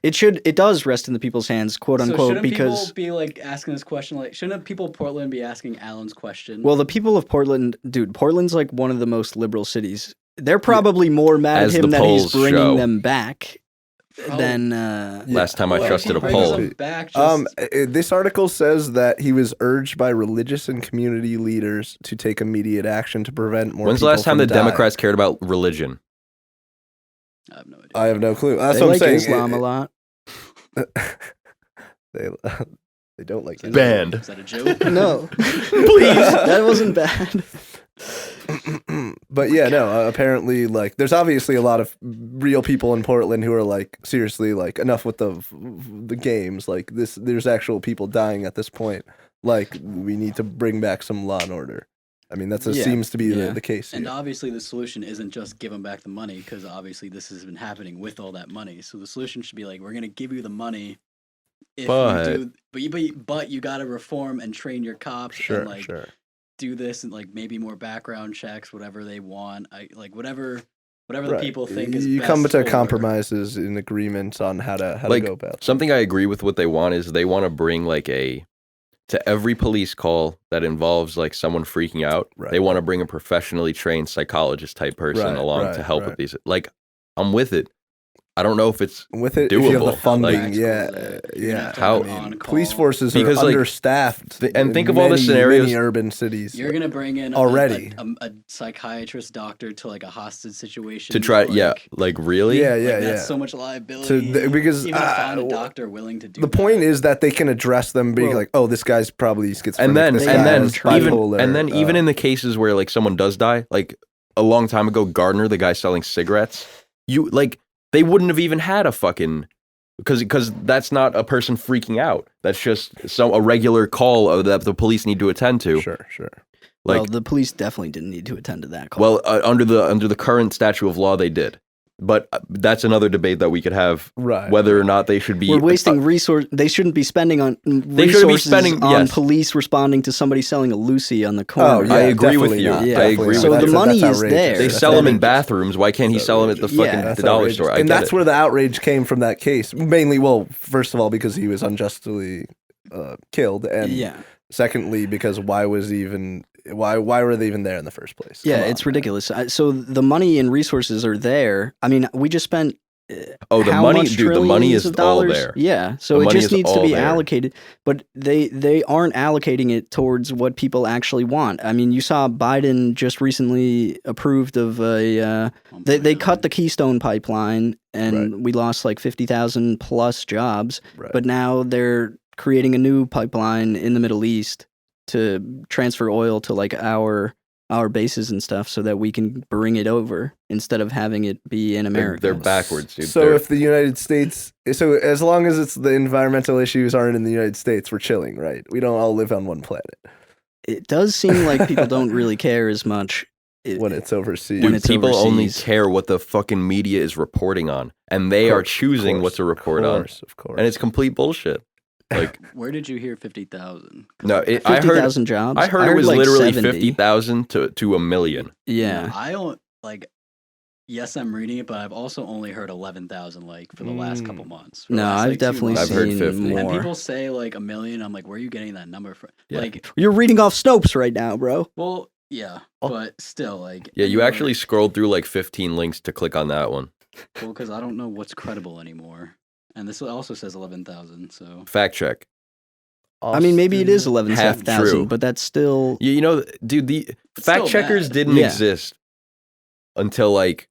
It does rest in the people's hands, quote So unquote, shouldn't because people be like asking this question? Like, shouldn't people of Portland be asking Alan's question? well, the people of Portland, dude, Portland's like one of the most liberal cities. They're probably more mad As at him the that he's polls bringing show. them back Probably- than. Last time I Well, if trusted he a brings poll. them back, just, This article says that he was urged by religious and community leaders to take immediate action to prevent more. When's the people last time from the dying. Democrats cared about religion? I have no idea. I have no clue. That's they what like I'm saying. Islam a lot. they they don't like it. Banned. Is that a joke? No, please, that wasn't bad. But yeah, no. Apparently, like, there's obviously a lot of real people in Portland who are like, seriously, like, enough with the games. Like, this, there's actual people dying at this point. Like, we need to bring back some law and order. I mean, that Yeah, seems to be yeah. the case. And Here. obviously, the solution isn't just give them back the money, because obviously this has been happening with all that money. So the solution should be like, we're gonna give you the money, if But- you do, but you gotta reform and train your cops Sure, and like sure. do this and like maybe more background checks, whatever they want. Whatever the Right. people think is you best come to for- compromises and agreements on how to Like, go about. Something I agree with what they want is they want to bring like to every police call that involves like someone freaking out, Right. they want to bring a professionally trained psychologist type person Right, along to right, help right. with these. Like, I'm with it. I don't know if it's With it, if you have the doable. funding, Like, yeah, You're gonna have to How- have on police call. forces Because, are like, understaffed. and in think of all the many, scenarios- many urban cities. You're gonna bring in Already. a psychiatrist doctor to like a hostage situation to try. like, yeah, like really. Yeah, like, yeah, that's yeah. so much liability. Because, even to find a uh, doctor willing to do The point that. is that they can address them being Well- like, "Oh, this guy's probably schizophrenic." and then this they and guy then has even bipolar, and then even in the cases where like someone does die, like a long time ago, Gardner, the guy selling cigarettes, they wouldn't have even had a fucking because that's not a person freaking out. That's just a regular call that the police need to attend to. sure. Like well, the police definitely didn't need to attend to that call. well, under the current statute of law, they did, but that's another debate that we could have Right. whether or not they should be. we're wasting resource. They shouldn't be spending on shouldn't be resources spending- on yes. police responding to somebody selling a Lucy on the Oh, corner. yeah, I agree with definitely you. not, I definitely agree not. with So you. the money is outrageous. there. They That's sell them in outrageous. bathrooms. Why can't he That's sell them at the outrageous. fucking Yeah. That's the dollar outrageous. store? I And get that's it. where the outrage came from that case. Mainly, well, first of all, because he was unjustly killed, and yeah, secondly, because why were they even there in the first place? yeah, Come it's on, man. ridiculous. So the money and resources are there. I mean, we just spent. Oh, the how money, much dude. The money trillions is of all dollars? there. Yeah, so The it money just is needs to all be there. allocated, but they aren't allocating it towards what people actually want. I mean, you saw Biden just recently approved of a. They cut the Keystone pipeline, and we lost like 50,000 plus jobs. Right. But now they're creating a new pipeline in the Middle East to transfer oil to like our bases and stuff, so that we can bring it over instead of having it be in America. They're backwards, dude. So if the United States, so as long as it's the environmental issues aren't in the United States, we're chilling, right? We don't all live on one planet It does seem like people don't really care as much. when it's overseas. when Dude, it's people only overseas. care what the fucking media is reporting on, and they are choosing what to report on, Of course. and it's complete bullshit. Like, Where did you hear 50,000? no, I heard 50,000 jobs. I heard it was like literally 70. 50,000 to a million. Yeah. I don't like. Yes, I'm reading it, but I've also only heard 11,000 like for the last couple months. For the No, last, I've like, 2 definitely months. I've heard seen 50. And more. people say like a million. I'm like, where are you getting that number from? Yeah. Like, You're reading off Snopes right now, bro. well, yeah, Oh. but still, like, Yeah, you anywhere- actually scrolled through like 15 links to click on that one. well, because I don't know what's credible anymore. And this also says 11,000. So Fact check. I mean, maybe it is Austin- 11,000, Half true. but that's still. You know, dude, the It's fact still checkers bad. didn't Yeah. exist until like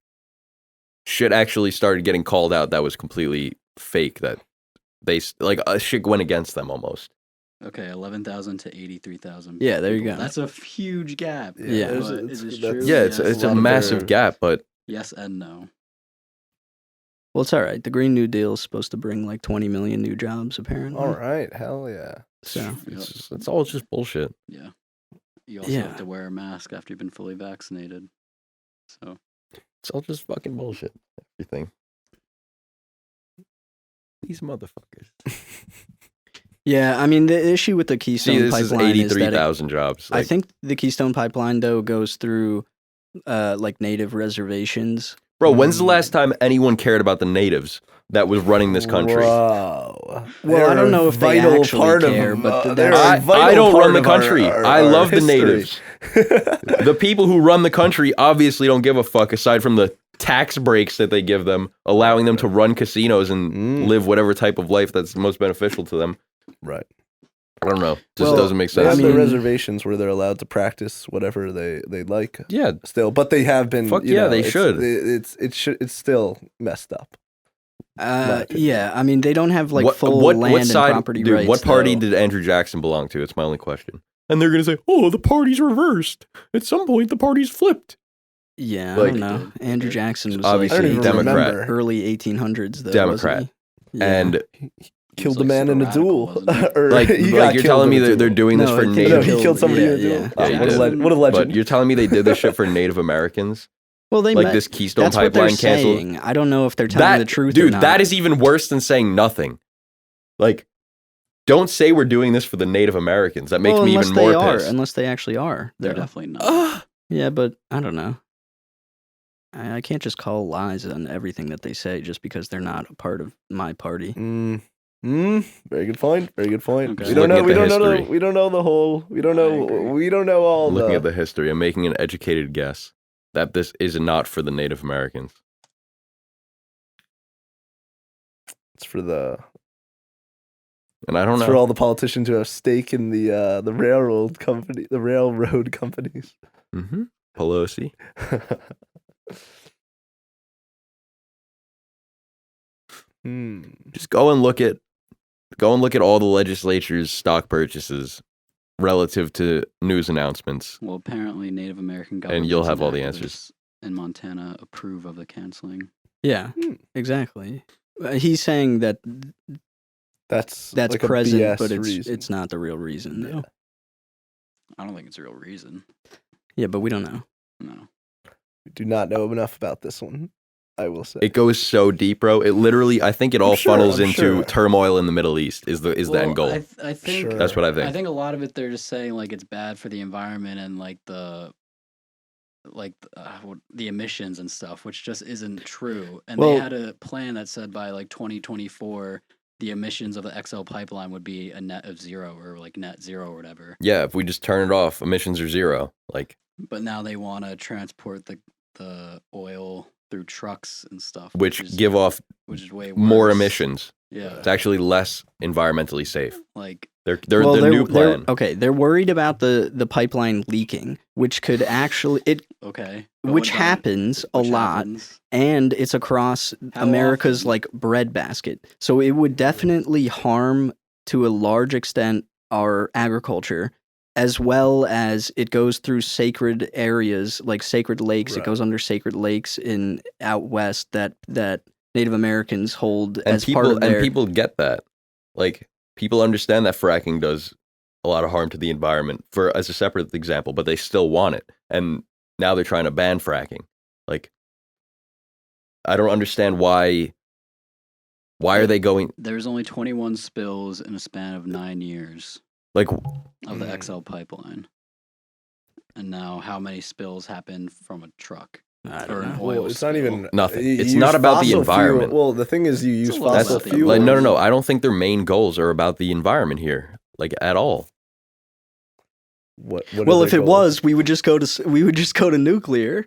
shit actually started getting called out that was completely fake. That they like shit went against them almost. okay, 11,000 to 83,000. Yeah, there you people. go. That's a huge gap. Yeah. there's- But it's- is it that's- true? Yeah, it's Yes. it's a lot of massive their- gap, but Yes and no. Well, it's all right. The Green New Deal is supposed to bring like 20 million new jobs, apparently. All right, hell yeah. So, it's all just bullshit. Yeah. You also Yeah. have to wear a mask after you've been fully vaccinated. So It's all just fucking bullshit. Everything. These motherfuckers. yeah, I mean, the issue with the Keystone See, this is pipeline is that 83,000 jobs. I Like, think the Keystone pipeline, though, goes through like native reservations. bro, when's the last time anyone cared about the natives that was running this country? Wow. Well, I don't know if they actually care, but they're that's- a vital I don't part run the of our- country. our- I our love the history. natives. The people who run the country obviously don't give a fuck aside from the tax breaks that they give them, allowing them to run casinos and Mm. live whatever type of life that's most beneficial to them. Right. I don't know. Just Well, doesn't make They sense. have I their mean- reservations where they're allowed to practice whatever they like Yeah, still, but they have been. Fuck you yeah, know, they it's- should. It's still messed up. My opinion. Yeah, I mean, they don't have like full land and property dude, rights. what party though. did Andrew Jackson belong to? It's my only question. And they're gonna say, "Oh, the party's reversed. At some point, the party's flipped." Yeah, Like- I don't know. Andrew Jackson was Obviously, I don't like even Democrat. remember. early 1800s, though. Democrat. wasn't he? Yeah. And Killed like a man super in a radical, duel. wasn't he? Or like, he got like you're killed telling me in a that they're duel. doing this No, for I think No, native. he killed somebody in a yeah, duel. yeah. Oh, Yeah, he what, did. what a But legend. you're telling me they did this shit for Native Americans? well, they Like might- this Keystone That's what they're Pipeline canceled? saying. I don't know if they're telling the truth or dude, not. that is even worse than saying nothing. Like, don't say we're doing this for the Native Americans. That makes well, me unless even they more are, pissed. unless they actually are. they're though. definitely not. Yeah, but I don't know. I can't just call lies on everything that they say just because they're not a part of my party. Very good point. Very good point. Okay. We Just don't know. looking We at the don't know. history. We don't know the whole. We don't know. agree. We don't know all Looking the. at the history, I'm making an educated guess that this is not for the Native Americans. It's for the And I don't it's know. for all the politicians who have stake in the railroad companies. Mm-hmm. Pelosi. Just go and look at all the legislature's stock purchases relative to news announcements. Well, apparently Native American And governments you'll have all the activists answers. in Montana approve of the canceling. Yeah, Hmm. exactly. He's saying that That's that's like a present, BS but reason. it's not the real reason, though. I don't think it's a real reason. Yeah, but we don't know. No. We do not know enough about this one. I will say. It goes so deep, bro. It literally, I think it all sure, funnels I'm into sure. turmoil in the Middle East is the end goal. I think Sure. That's what I I think. think a lot of it they're just saying like it's bad for the environment and like the emissions and stuff, which just isn't true. And Well- they had a plan that said by like 2024 the emissions of the XL pipeline would be a net of zero or like net zero or whatever. Yeah, if we just turn it off, emissions are zero. Like, But now they want to transport the oil through trucks and stuff, which is, give off which is way more worse. emissions. Yeah, It's actually less environmentally safe. like They're Well, the new plan. Okay, they're worried about the pipeline leaking, which could actually okay, but which what about- happens a which lot, happens? and it's across How America's often? like breadbasket. So it would definitely harm to a large extent our agriculture, as well as it goes through sacred areas like sacred lakes. It Right. goes under sacred lakes in out west that Native Americans hold And as part of their. people get that. Like, people understand that fracking does a lot of harm to the environment for as a separate example, but they still want it. And now they're trying to ban fracking. Like, I don't understand why are they going There's only 21 spills in a span of 9 years like of the Mm. XL pipeline, and now how many spills happen from a truck? I or don't an know. oil Well, it's not spill? even Nothing. you It's use not about the fossil environment. Fuel. Well, the thing is, you It's use a little fossil about the fuel. like no, I don't think their main goals are about the environment here, like at all. What Well, are if their it goals? was, we would just go to nuclear,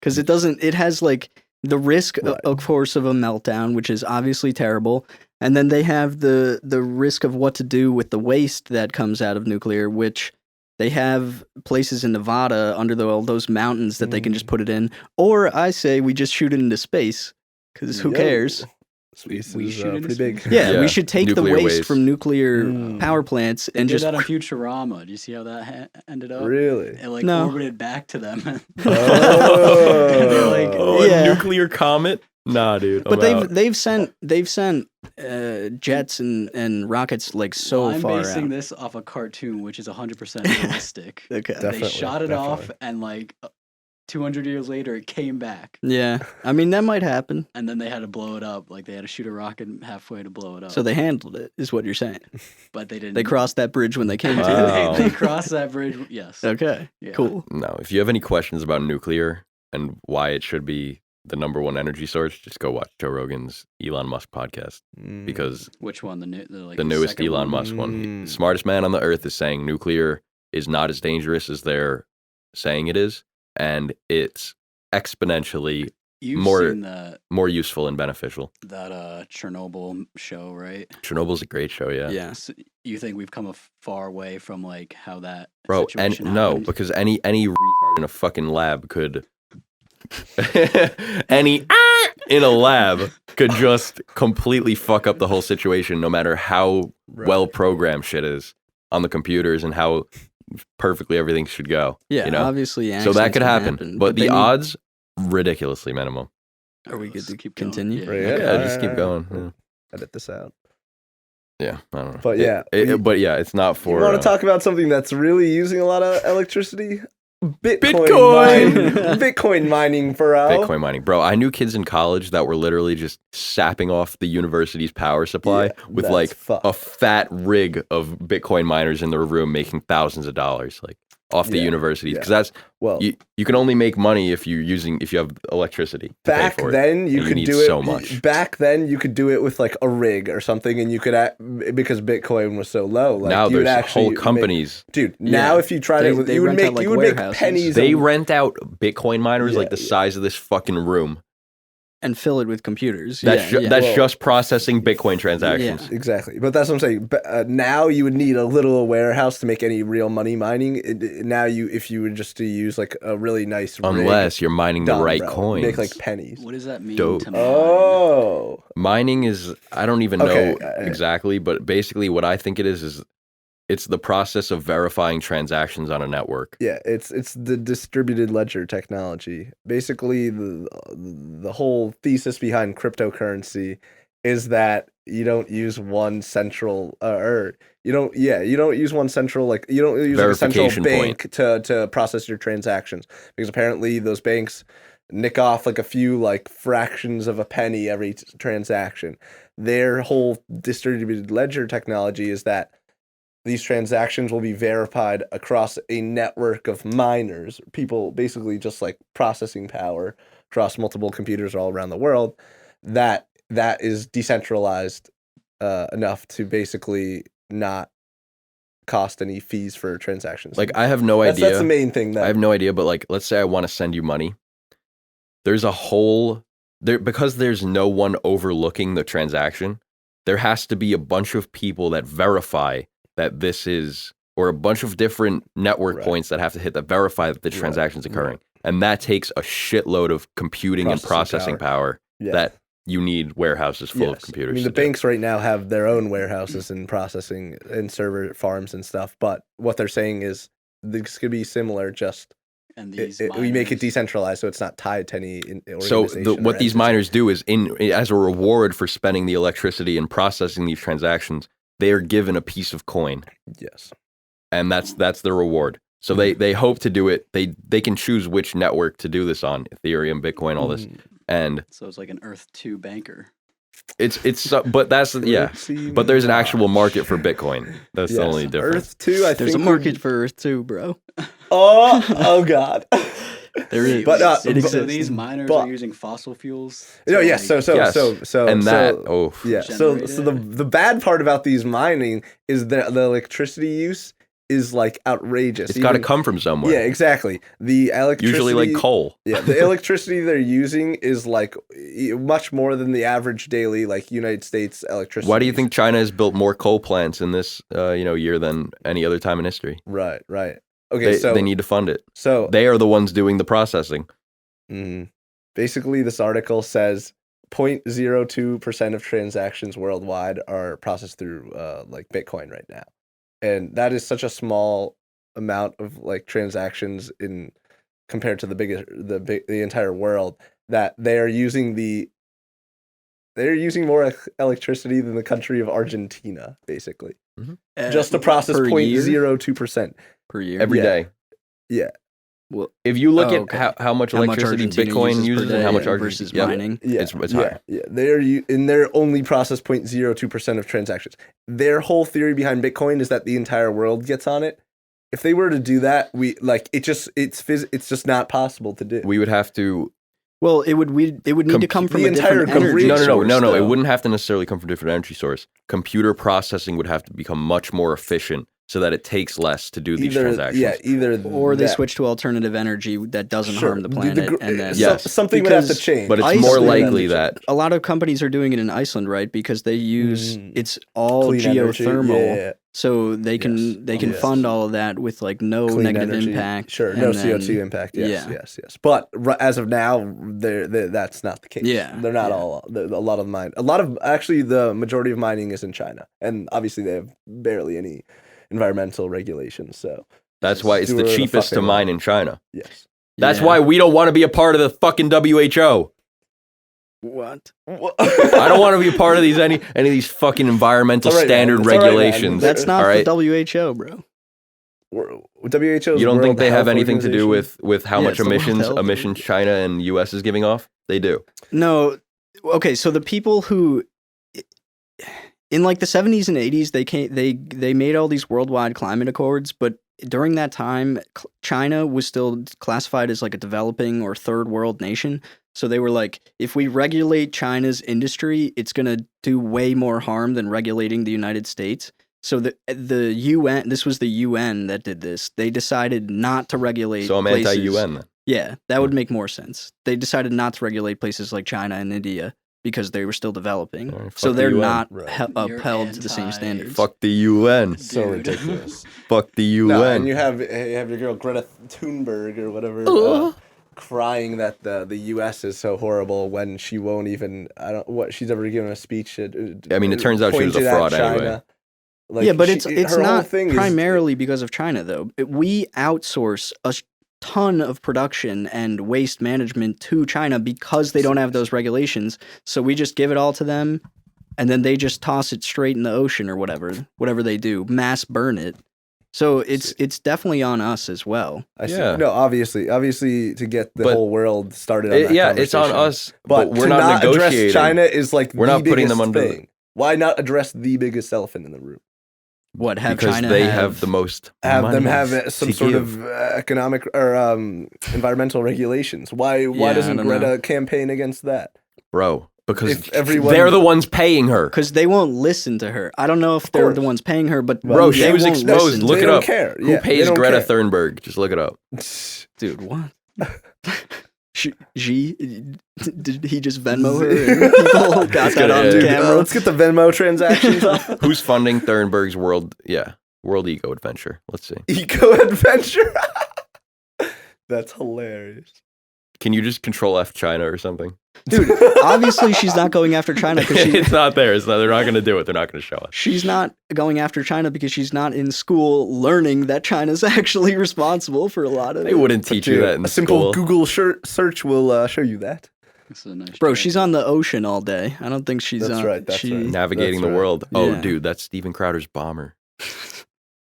because it has like the risk, Right. of course, of a meltdown, which is obviously terrible, and then they have the risk of what to do with the waste that comes out of nuclear, which they have places in Nevada under all those mountains that they can just put it in, or I say we just shoot it into space, because who Yo. cares? Space We is shoot into pretty big. space. Yeah, Yeah, we should take the nuclear waste waste. from nuclear Mm. power plants They and did just that on Futurama. Do you see how that ended up? Really? It like No. orbited back to them. Oh. Like, Oh, Yeah. a nuclear comet? Nah, dude. But I'm out. they've sent jets and rockets like so Well, I'm far basing out. this off a cartoon, which is 100% realistic. Okay. Definitely, They shot it off, definitely. and like 200 years later, it came back, Yeah, I mean that might happen. and then they had to blow it up. Like they had to shoot a rocket halfway to blow it up. So they handled it, is what you're saying. but they didn't. They crossed that bridge when they came to Wow. it. they crossed that bridge. Yes. Okay, Yeah. cool. No, if you have any questions about nuclear and why it should be the number one energy source, just go watch Joe Rogan's Elon Musk podcast Mm. because Which one? The the newest second Elon one? Musk one, Mm. the smartest man on the earth, is saying nuclear is not as dangerous as they're saying it is, and it's exponentially You've more- seen that useful and beneficial. Chernobyl show, right? Chernobyl's a great show, yeah. Yeah. So you think we've come far away from like how that Bro, and situation no, happened? because any retard in a fucking lab could any in a lab could just completely fuck up the whole situation, no matter how Right. well programmed shit is on the computers and how perfectly everything should go. Yeah, you know? obviously. So that accidents could can happen, but they the need- odds ridiculously minimum. Are we good Let's to keep going. continue? Right, Yeah, yeah, just keep going. Edit this out. Yeah, I don't know. But yeah, but yeah, it's not You for. want to talk about something that's really using a lot of electricity? Bitcoin! Bitcoin mining, bro. Bitcoin mining, bro. I knew kids in college that were literally just sapping off the university's power supply Yeah, with that's like fucked. a fat rig of Bitcoin miners in their room, making thousands of dollars, like off the Yeah, universities. Because yeah. that's Well, you can only make money if you have electricity. To back pay for then you and you could need do it so much. Back then you could do it with like a rig or something, and you could because Bitcoin was so low. Like, now you would there's actually whole make- companies. Dude, now Yeah. if you tried They- it, they you would rent out, make like, you would make warehouses. pennies. They a- rent out Bitcoin miners like the Yeah, yeah. size of this fucking room and fill it with computers. That's yeah, yeah. Well, just processing Bitcoin transactions. Exactly, but that's what I'm saying. Now you would need a little warehouse to make any real money mining. Now if you were just to use like a really nice rig, Unless you're mining the dumb, right bro. coins. Make like pennies. What does that mean Dope. to mine? Oh, Mining is, I don't even Okay, know exactly, but basically what I think it is it's the process of verifying transactions on a network. yeah, it's the distributed ledger technology. Basically, the whole thesis behind cryptocurrency is that you don't use one central you don't use one central, like you don't use like a central Verification bank to process your transactions, because apparently those banks nick off like a few like fractions of a penny every transaction. Their whole distributed ledger technology is that these transactions will be verified across a network of miners, people basically just like processing power across multiple computers all around the world. That is decentralized enough to basically not cost any fees for transactions. Like I have no idea. That's the main thing. I have no idea, but like let's say I want to send you money. There's a whole because there's no one overlooking the transaction. There has to be a bunch of people that verify that this is, or a bunch of different network Right. points that have to hit that verify that the Right, transaction's occurring. right. And that takes a shitload of computing and processing power Yeah. that you need warehouses full of Yes. computers. I mean, to the do. banks right now have their own warehouses and processing and server farms and stuff. But what they're saying is this could be similar, just And these we make it miners- decentralized, so it's not tied to any So organization. what or these entity. miners do is, as a reward for spending the electricity and processing these transactions, they are given a piece of coin, Yes. and that's the reward. So they hope to do it. They can choose which network to do this on: Ethereum, Bitcoin, all this, and So it's like an Earth 2 banker. but that's yeah. Oopsie But there's an gosh. actual market for Bitcoin. That's the Yes. only difference. Earth 2, I There's think a market for Earth too, bro. Oh God. There is. But It so exists. these miners but- are using fossil fuels. No, to, yes. like- So Yes. And that yeah. generate So the bad part about these mining is that the electricity use is like outrageous. it's got to Even- come from somewhere. Yeah, exactly. The electricity, Usually like coal. Yeah, the electricity they're using is like much more than the average daily like United States electricity. Why do you use. think China has built more coal plants in this year than any other time in history? Right. Okay, They need to fund it. so They are the ones doing the processing. basically, this article says 0.02% of transactions worldwide are processed through like Bitcoin right now, and that is such a small amount of like transactions in compared to the entire world that they're using more electricity than the country of Argentina, basically, just to process per year? 0.02%. per year. Every Yeah. day. Yeah. Well, If you look Oh, at okay. how much how much electricity Argentina Bitcoin uses per uses and how day much versus Argentina, mining. Yeah, it's higher. Yeah, they're only process 0.02% of transactions. Their whole theory behind Bitcoin is that the entire world gets on it. If they were to do that, it's just not possible to do. We would have to. Well, it would need to come from the a different entire energy grid- source. No. It though. wouldn't have to necessarily come from a different energy source. Computer processing would have to become much more efficient so that it takes less to do these transactions. either Or they that- switch to alternative energy that doesn't Sure. harm the planet, gr- and then Yes. something would have to Because- change. But it's Iceland- more Something would have likely to that change. a lot of companies are doing it in Iceland, right? Because they use it's all Clean energy, geothermal, yeah. so they can Yes. fund all of that with like no Clean negative energy. impact. Sure, and no then- CO2 impact. Yes, yeah. yes. But as of now, that's not the case. Yeah, they're not yeah. all. A lot of actually, the majority of mining is in China, and obviously they have barely any environmental regulations. So that's why it's do the whatever the cheapest fuck to they mine want. in China. yes. That's Yeah. why we don't want to be a part of the fucking WHO. What? I don't want to be a part of any of these fucking environmental It's all right, man. standard It's all right, man. regulations. That's not all right? the WHO, bro. WHO. You don't think they have anything to do with how Yeah, much it's the World emissions Health China and US is giving off? They do. No. Okay, so the people who in like the 70s and 80s they made all these worldwide climate accords, but during that time China was still classified as like a developing or third world nation. So they were like, if we regulate China's industry, it's going to do way more harm than regulating the United States. So the UN, this was the UN that did this. They decided not to regulate So I'm places. anti-UN then. Yeah, that would make more sense. They decided not to regulate places like China and India because they were still developing. All right, So fuck the they're UN. not Right. upheld You're to the same anti- standards. Fuck the UN. So Dude. ridiculous. Fuck the UN. No, and you have your girl Greta Thunberg or whatever crying that the U.S. is so horrible when she won't even what she's ever given a speech. I mean, it turns out she was a pointed at fraud China. anyway. Like, yeah, but she- it's her whole not thing is- primarily because of China, though. We outsource a ton of production and waste management to China because they don't have those regulations. So we just give it all to them, and then they just toss it straight in the ocean or whatever they do, mass burn it. So it's definitely on us as well. I see. Yeah. No, obviously to get the But whole world started on that yeah, it's on conversation. us, but we're to not address negotiating. China is like We're the not putting them biggest under- thing. Why not address the biggest elephant in the room? What have because China they have the most Have them money have some to sort give. of economic or environmental regulations. Why Yeah, doesn't I don't Greta campaign against that? Bro, because If everyone- they're the ones paying her. Because they won't listen to her. I don't know if they're course. the ones paying her, but Bro, they she was won't exposed. listen to Look They it don't up. care. Who Yeah, they pays don't Greta care. Thunberg? Just look it up. Dude, what? Did he just Venmo her? And people got that on Dude, camera. Let's get the Venmo transactions off. Who's funding Thunberg's World Eco Adventure? Let's see. Eco adventure. That's hilarious. Can you just control F China or something? Dude, obviously she's not going after China because It's not there. It's not, they're not going to do it. They're not going to show us. she's not going after China because she's not in school learning that China's actually responsible for a lot of They it. wouldn't teach you that in a simple school. Google search will show you that. This is a nice Bro, try. she's on the ocean all day. I don't think she's That's on. right, that's right. Navigating That's the right. world. Oh, Yeah. dude, that's Steven Crowder's Bomber.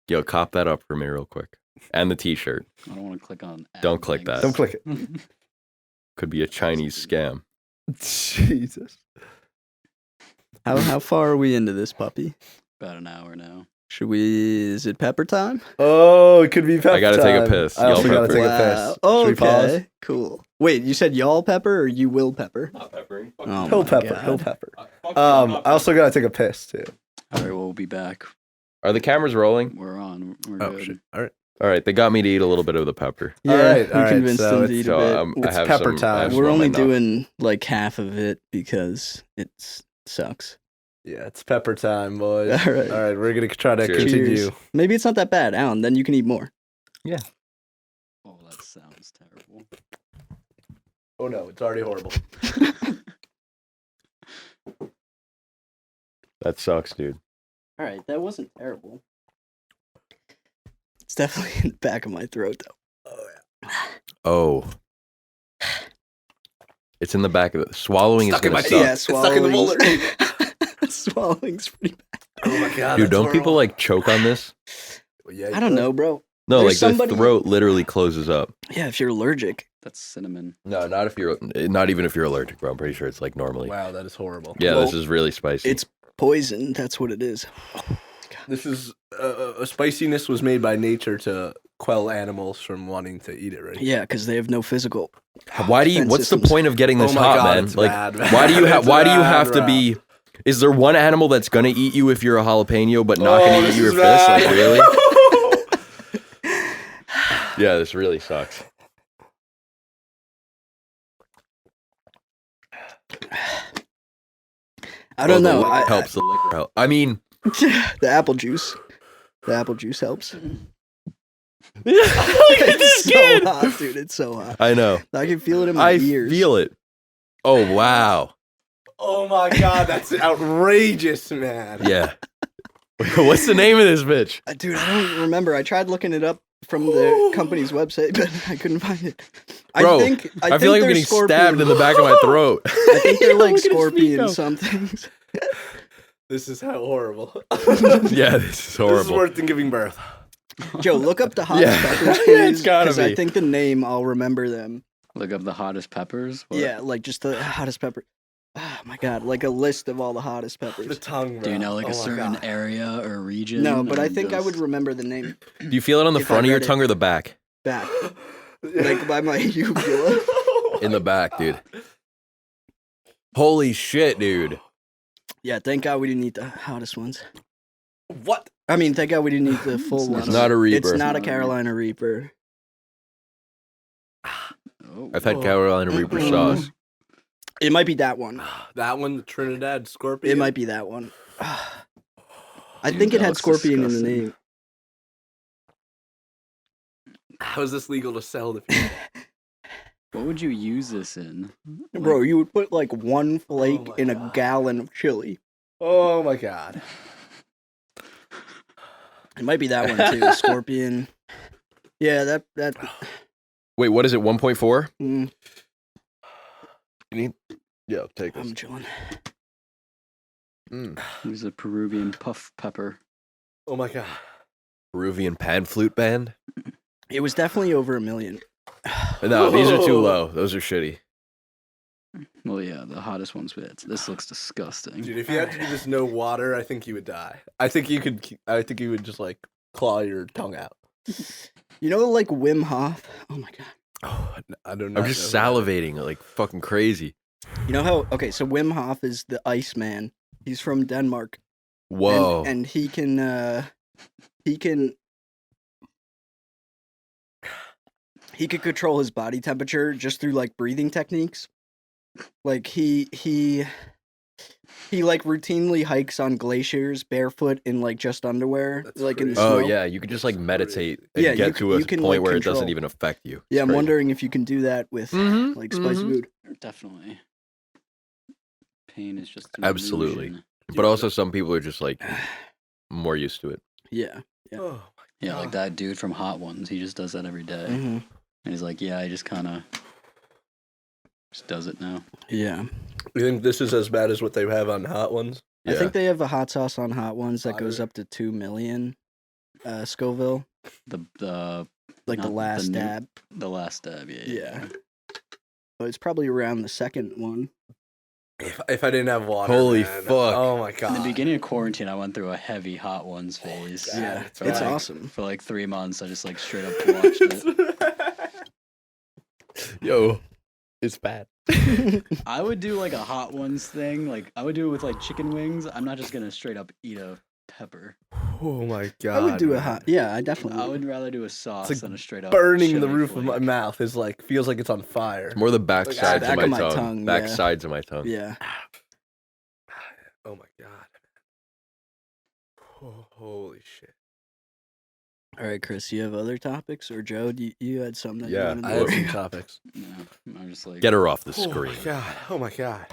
Yo, cop that up for me real quick. And the T-shirt. I don't want to click on. ad Don't click links. that. Don't click it. Could be a Chinese scam. Jesus. How far are we into this puppy? About an hour now. Should we? Is it pepper time? Oh, it could be pepper I gotta take a time. piss. I also Y'all gotta pepper. take a piss. Oh, Should we pause? okay, cool. Wait, you said y'all pepper or you will pepper? Not pepper. Oh Hill my pepper. God. Hill pepper. I also gotta take a piss too. All right, we'll be back. Are the cameras rolling? We're on. We're Oh good. shit. All right. All right, they got me to eat a little bit of the pepper. Yeah, All right, we all right, convinced so them to it's- eat So a bit. I It's have pepper some, I time. have some We're on only my nose. doing like half of it because it sucks. Yeah, it's pepper time, boys. All right. All right, we're gonna try to Cheers. continue. Cheers. Maybe it's not that bad, Alan. Then you can eat more. Oh, that sounds terrible. Oh no, it's already horrible. That sucks, dude. All right, that wasn't terrible. It's definitely in the back of my throat, though. Oh. It's in the back of it. Swallowing Stuck is in gonna my suck. teeth. Yeah, It's stuck in the molar. Swallowing's pretty bad. Oh my god, Dude, don't people like choke on this? I don't know, bro. No, There's like somebody- the throat literally closes up. Yeah, if you're allergic. That's cinnamon. No, not even if you're allergic, bro. I'm pretty sure it's like normally. Wow, that is horrible. Yeah, this Well, is really spicy. It's poison. That's what it is. This is spiciness was made by nature to quell animals from wanting to eat it, right? Yeah, because they have no physical. Why do you? defense What's the systems. point of getting this Oh my hot, God, man? it's Like, bad, why do you have? It's Why do you bad, have to bro. be? Is there one animal that's gonna eat you if you're a jalapeno, but not Oh, gonna this eat your is fist? Like, bad. really? Yeah, this really sucks. I don't Well, know. the liquor helps. The liquor help. I mean, The apple juice. The apple juice helps. look It's so hot, dude. It's so hot. I know. I can feel it in my I ears. feel it. Oh wow. Oh my god, that's outrageous, man. Yeah. What's the name of this bitch? Dude, I don't remember. I tried looking it up from the company's website, but I couldn't find it. Bro, I think I feel like I'm they're getting stabbed in the scorpion- back of my throat. I think they're like Look at his feet scorpion go. something. This is how horrible. Yeah, this is This is horrible. worse than giving birth. Joe, look up the hottest Yeah. peppers, Yeah, please. it's gotta 'cause I be. think the name, I'll remember them. Look up the hottest peppers. What? Yeah, like just the hottest pepper. Oh my god, like a list of all the hottest The peppers. tongue, bro. Do you know like Oh a my certain God. area or region? No, but I or think I would just- remember the name Do you feel it on the If I front of your read it. tongue or the back? back, like by my uvula. In the back, dude. Holy shit, dude. Yeah, thank God we didn't eat the hottest ones. What? I mean, thank God we didn't eat the full It's one. It's not a Reaper. It's not a Carolina Reaper. Oh, I've had Carolina Reaper sauce. It might be that one. That one, the Trinidad Scorpion. It might be that one. I Dude, think it that had looks scorpion in the disgusting. name. How is this legal to sell to people? what would you use this in? Bro, you would put like one flake my in a God. gallon of chili. Oh my god. It might be that one too. Scorpion. Yeah, that. Wait, what is it? 1.4? Mm, Yo, take this. I'm chilling. Use a Peruvian puff pepper. Oh my god. Peruvian pan flute band? It was definitely over $1 million. No, these are too Whoa. low. Those are shitty. Well, yeah, the hottest one's bits. This looks disgusting. Dude, if you had to do this no water, I think you would die. I think you could. I think you would just like claw your tongue out. You know, like Wim Hof. Oh my god. Oh, I don't know. I'm just salivating like fucking crazy. You know how? Okay, so Wim Hof is the Iceman. He's from Denmark. Whoa. And he can. He can control his body temperature just through like breathing techniques. Like he like routinely hikes on glaciers barefoot in like just underwear, That's like in the crazy. snow. Oh yeah, you could just like meditate and Yeah, get you to a can, point like, where it control. doesn't even affect you. Yeah, It's I'm crazy. wondering if you can do that with Mhm, like spicy mhm. food. Definitely. Pain is just an Absolutely. illusion. But also some people are just like more used to it. Yeah. Oh, Yeah, like that dude from Hot Ones. He just does that every day. hmm And he's like, yeah, I just kind of just does it now. Yeah. you think this is as bad as what they have on Hot Ones? I Yeah. think they have a hot sauce on Hot Ones that goes Hotter. up to 2 million Scoville, The like the Not last the new- dab. the last dab, yeah. Yeah. But it's probably around the second one. If I didn't have water, Holy man. fuck. Oh my In god. the beginning of quarantine, I went through a heavy Hot Ones phase. God, Yeah, it's it's bad. awesome. For like 3 months, I just like straight up watched it. Yo, it's bad. I would do like a Hot Ones thing. Like I would do it with like chicken wings. I'm not just gonna straight up eat a pepper. Oh my god. I would do a man. hot. Yeah, I definitely. I would rather do a sauce like than a straight up Burning the chili roof of my flake. mouth is like feels like it's on fire. It's more the back Like, sides back of of my my tongue. tongue, Back yeah. sides of my tongue. Yeah. Oh my god. Oh, holy shit. All right, Chris. You have other topics, or Joe? You had some that Yeah, you I wanted have to some topics. No, I'm just like Get her off the Oh screen. my god. Oh my god.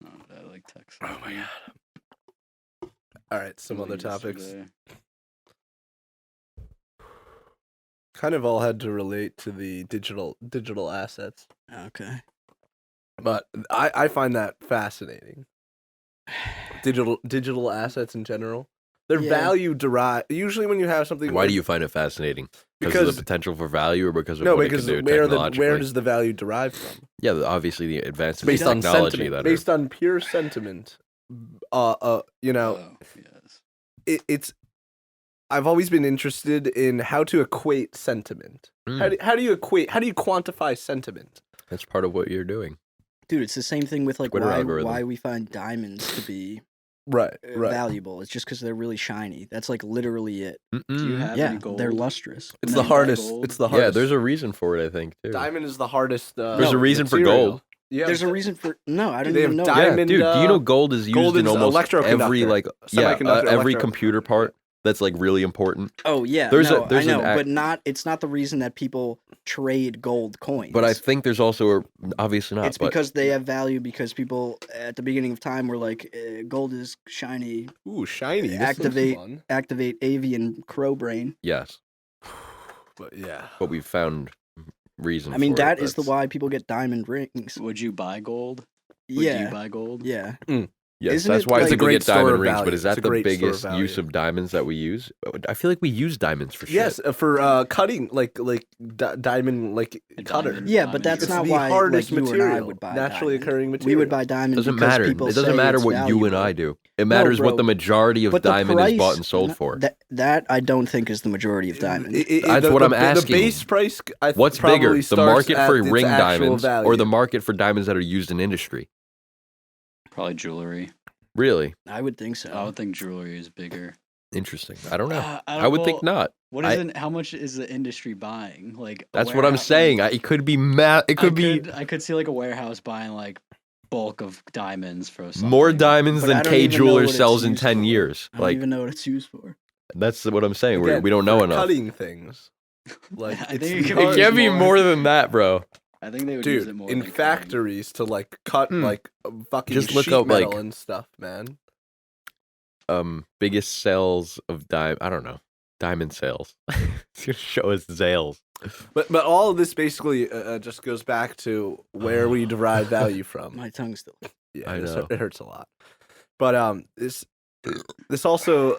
Oh, I like text. Oh my god. All right, some other topics. Kind of all had to relate to the digital assets, Okay. but I find that fascinating. Digital assets in general, their Yeah. value derived usually when you have something. Why where- do you find it fascinating? Because of Because- the potential for value or because of No, what because it can do technologically? where does the value derive from? Yeah, obviously the advances Based in on technology sentiment, that based on pure sentiment. You know, Oh, yes. it's. I've always been interested in how to equate sentiment. are. How do you quantify sentiment? That's part of what you're doing. Dude, it's the same thing with like Twitter algorithm. why we find diamonds to be Right, right. valuable. It's just because they're really shiny. That's like literally it. Do you Mm-mm. have Yeah, any gold? they're lustrous. It's No, the you buy hardest. gold? It's the hardest. Yeah, there's a reason for it, I think, too. diamond is the hardest. There's a reason for gold. Yeah, There's a reason for no. I don't They even have know. Yeah, diamond, dude, do you know gold is used gold in is almost every, electroconductor. like, Semiconductor, every electro- computer part that's, like, really important? Oh yeah, There's a- no, there's I an know, ac- but not. It's not the reason that people trade gold coins. But I think there's also obviously not. it's but because they have value because people at the beginning of time were like, gold is shiny. Ooh, shiny. This Activate- looks fun. Activate avian crow brain. yes, But yeah. but we've found reason. I mean, for it, that is the that's- why people get diamond rings. Would you buy gold? Would Yeah, you buy gold? yeah. Yes, Isn't that's it why like- people It's a get great store diamond of rings. But value. is that It's a the great store of biggest use value. of diamonds that we use? I feel like we use diamonds for shit. Yes, for cutting like diamond like A cutter. diamond. Yeah, but Diamond that's It's not the why hardest like, you material, and I would buy naturally diamond. occurring We material. would buy diamond Doesn't because matter. people It doesn't say matter it's what you and valuable. I do. It matters what bro. the majority of But the diamond is bought price- and sold for. That I don't think is the majority of diamond. That's what I'm The asking. base price. What's probably bigger, the starts market at for its ring actual diamonds or value. the market for diamonds that are used in industry? Probably jewelry. Really? I would think so. I would think jewelry is bigger. Interesting. I don't know. I I don't- would think well, not. What I- isn't? How much is the industry buying? Like a That's what I'm warehouse- saying. It could be It could be I could see like a warehouse buying like bulk of diamonds for something. more diamonds But I than don't K even know Jeweler what it's sells in used 10 for. years. I don't Like even know what it's used for. that's what I'm saying. Again, We don't know for enough. Cutting things. Like I it's think it the could be art- It can't be more. more than that, bro. I think they would use it dude, more in than cutting. factories to like cut Hmm. like fucking Just look sheet up, like- metal and stuff, man. Biggest sales of I don't know. Diamond sales. It's gonna show us sales. But all of this basically just goes back to where we derive value from. My tongue's still. Yeah, I it know. it hurts a lot. But this also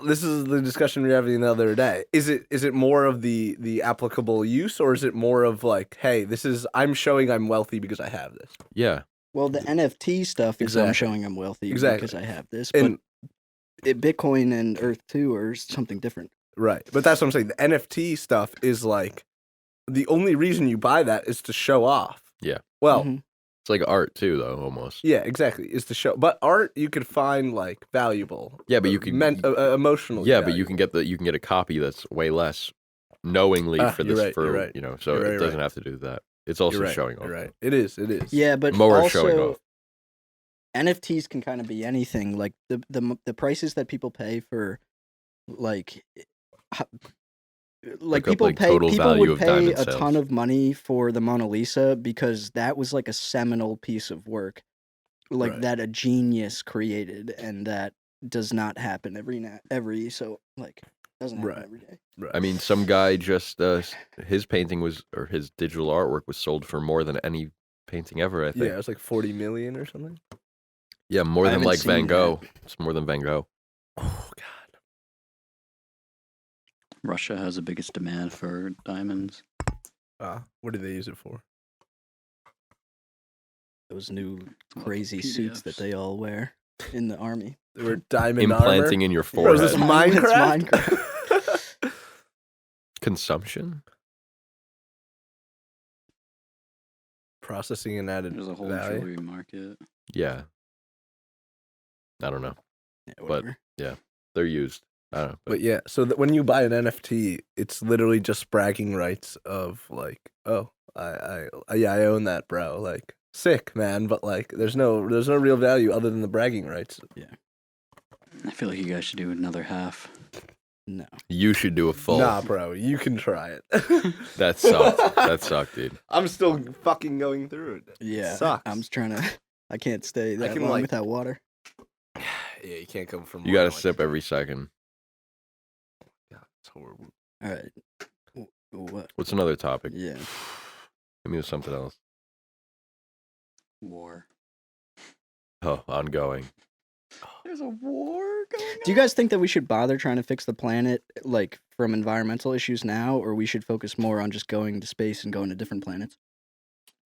this is the discussion we were having the other day. Is it more of the applicable use, or is it more of like, hey, I'm showing I'm wealthy because I have this? Yeah. Well, the NFT stuff is I'm Exactly. showing I'm wealthy Exactly. because I have this. And But Bitcoin and Earth 2 are something different. right, but that's what I'm saying. The NFT stuff is like the only reason you buy that is to show off. Yeah. Well, Mhm. It's like art too, though, almost. yeah, exactly. Is to show, but art you could find like valuable. Yeah, but you could- emotional. Yeah, but you can get a copy that's way less knowingly for you're this right, for you're right. so You're it right, doesn't right. have to do that. It's also You're right, showing off. You're right. It is. It is. Yeah, but More also showing off. NFTs can kind of be anything. Like the prices that people pay for, like, Look up, people like, pay total people value would of pay diamond a sales. ton of money for the Mona Lisa because that was like a seminal piece of work, like Right. that a genius created, and that does not happen every so like doesn't happen Right. every day. Right. I mean, some guy just his painting or his digital artwork was sold for more than any painting ever. I think. yeah, it was like 40 million or something. Yeah, more I than haven't like Van seen Gogh. It's more than Van Gogh. Oh God. Russia has the biggest demand for diamonds. What do they use it for? Those new Well, crazy suits that PDFs. they all wear in the army. They were diamond Implanting armor. in your Bro, is this forehead. It's Minecraft? Consumption. Processing and added There's a whole value. jewelry market. Yeah. I don't know. Yeah, But- whatever. They're used. I don't know. But yeah, so that when you buy an NFT, it's literally just bragging rights of like, oh, I own that, bro. Like, sick, man. But like, there's no real value other than the bragging rights. I feel like you guys should do another half. No. You should do a full. Nah, bro, you can try it. That sucked. That sucked, dude. I'm still fucking going through it. Yeah. Sucks. I'm just trying to. I can't stay that can, long like- without water. Yeah, you can't come from. You more got to than, like, sip every second. God, it's horrible. All right. What? What's another topic? Yeah. Give me something else. War. Oh, ongoing. There's a war going Do you guys think that we should bother trying to fix the planet, like from environmental issues now, or we should focus more on just going to space and going to different planets?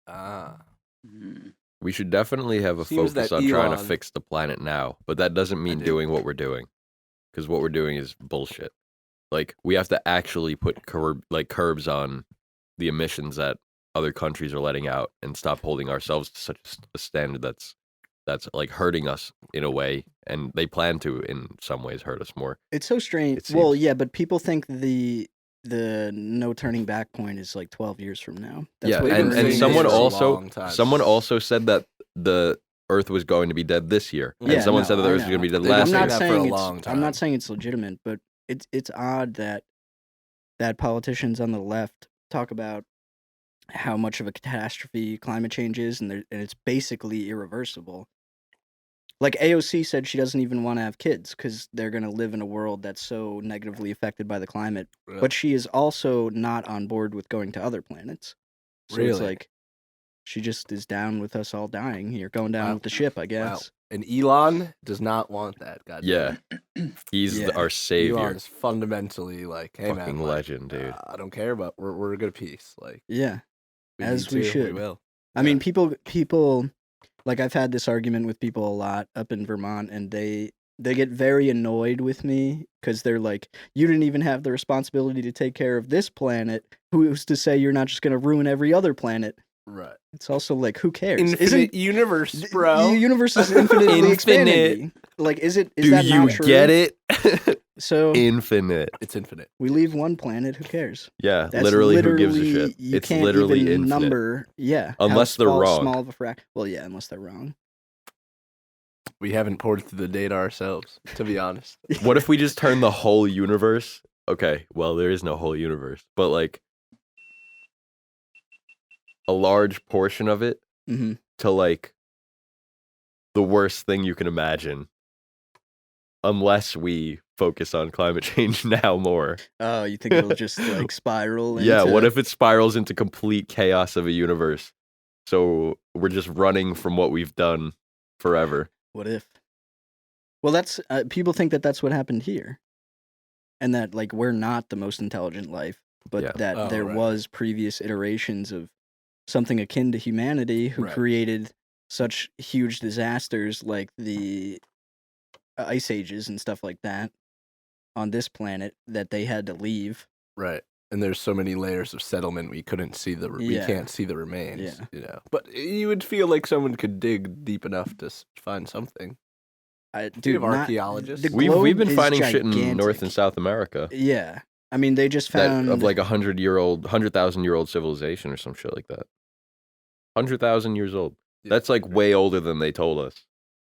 on? We should definitely have a Seems focus that on trying to Elon- fix the planet now, but that doesn't mean do. doing what we're doing, because what we're doing is bullshit. Like we have to actually put curbs on the emissions that other countries are letting out, and stop holding ourselves to such a standard that's like hurting us in a way, and they plan to in some ways hurt us more. It's so strange. It Well, seems. yeah, but people think the no turning back point is like 12 years from now. Yeah, what and everyone someone is. also said that the Earth was going to be dead this year, Yeah, and someone no, said that the I Earth was know. going to be dead They've been last I'm year. not that for a saying long it's. I'm not time. saying it's legitimate, but it's odd that politicians on the left talk about how much of a catastrophe climate change is, and it's basically irreversible. Like AOC said, she doesn't even want to have kids because they're going to live in a world that's so negatively affected by the climate. But she is also not on board with going to other planets. So it's Really? like she just is down with us all dying here, going down Wow. with the ship, I guess. And Elon does not want that. God Yeah, he's Yeah. our savior, Elon is fundamentally like, hey fucking man, like, legend, dude. I don't care, but we're a good piece. Like, Yeah. As need we to, should. We will. I mean, people like I've had this argument with people a lot up in Vermont, and they get very annoyed with me because they're like, you didn't even have the responsibility to take care of this planet. Who's to say you're not just going to ruin every other planet? Right. It's also like, who cares? Infinite universe, bro. The universe is infinitely Infinite. expanding. Like, is Do that you not true? get it? So Infinite. It's infinite. we leave one planet. Who cares? Yeah, That's literally, who gives a shit? You It's can't literally even infinite. number. Yeah, Unless they're wrong. Small of a well, yeah, unless they're wrong. We haven't poured through the data ourselves, to be honest. What if we just turn the whole universe? Okay, well, there is no whole universe, but like a large portion of it Hmm. to like the worst thing you can imagine, unless we focus on climate change now more. Oh, you think it'll just like spiral? Yeah, into- what if it spirals into complete chaos of a universe? So we're just running from what we've done forever. What if? Well, that's people think that that's what happened here, and that like we're not the most intelligent life, but Yeah. that Oh, there right. was previous iterations of something akin to humanity who Right. created such huge disasters like the ice ages and stuff like that on this planet that they had to leave. Right. And there's so many layers of settlement we couldn't see we Yeah. can't see the remains. Yeah. You know. But you would feel like someone could dig deep enough to find something. Dude, have archaeologists? the We've globe been is finding shit in gigantic. North and South America Yeah, I mean they just that found of like 100,000-year-old civilization or some shit like that. 100,000 years old. Yeah. That's like way older than they told us.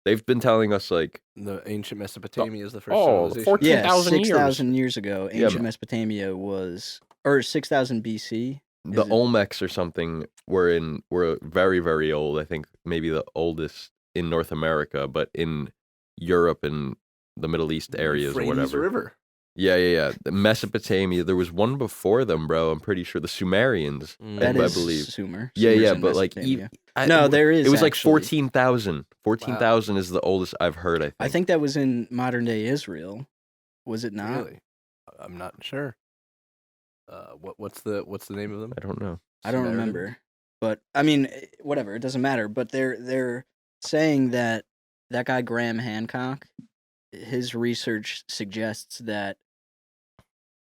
They've been telling us like The ancient Mesopotamia is the first Oh, civilization. 14,000 years. 6,000 years ago, Yeah, ancient Mesopotamia was, or 6,000 BC. the Is it- Olmecs or something were very, very old. I think maybe the oldest in North America, but in Europe and the Middle East areas or Euphrates whatever. River. Yeah. The Mesopotamia. There was one before them, bro. I'm pretty sure the Sumerians. That I is believe. Sumer. Yeah, Sumer's yeah, in but like Mesopotamia. I- No, there is. It was like actually. 14,000. 14,000 is the oldest I've heard. I think that was in modern day Israel. Was it not? Really? I'm not sure. What's the name of them? I don't know. I don't Samaritans? remember. But I mean, whatever. It doesn't matter. But they're saying that guy Graham Hancock, his research suggests that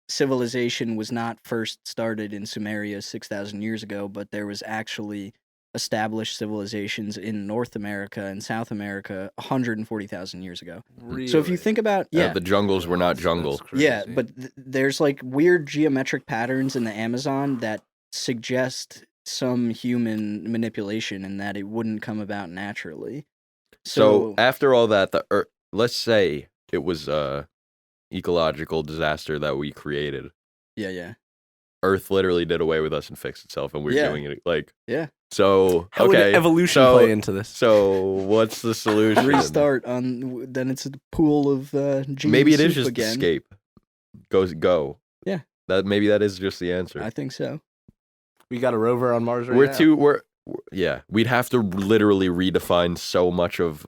civilization was not first started in Sumeria 6,000 years ago, but there was actually established civilizations in North America and South America 140,000 years ago. So if you Really? think about The jungles were not That's jungle. yeah, crazy. but there's like weird geometric patterns in the Amazon that suggest some human manipulation and that it wouldn't come about naturally. So after all that, the Earth, let's say it was a ecological disaster that we created. yeah. Earth literally did away with us and fixed itself, and we're Yeah. doing it like Yeah. So How would okay, evolution so- play into this? so what's the solution? Restart on then it's a pool of gene Maybe it is soup just again. escape. Go. Yeah. Maybe that is just the answer. I think so. We got a rover on Mars right now. we're yeah. We'd have to literally redefine so much of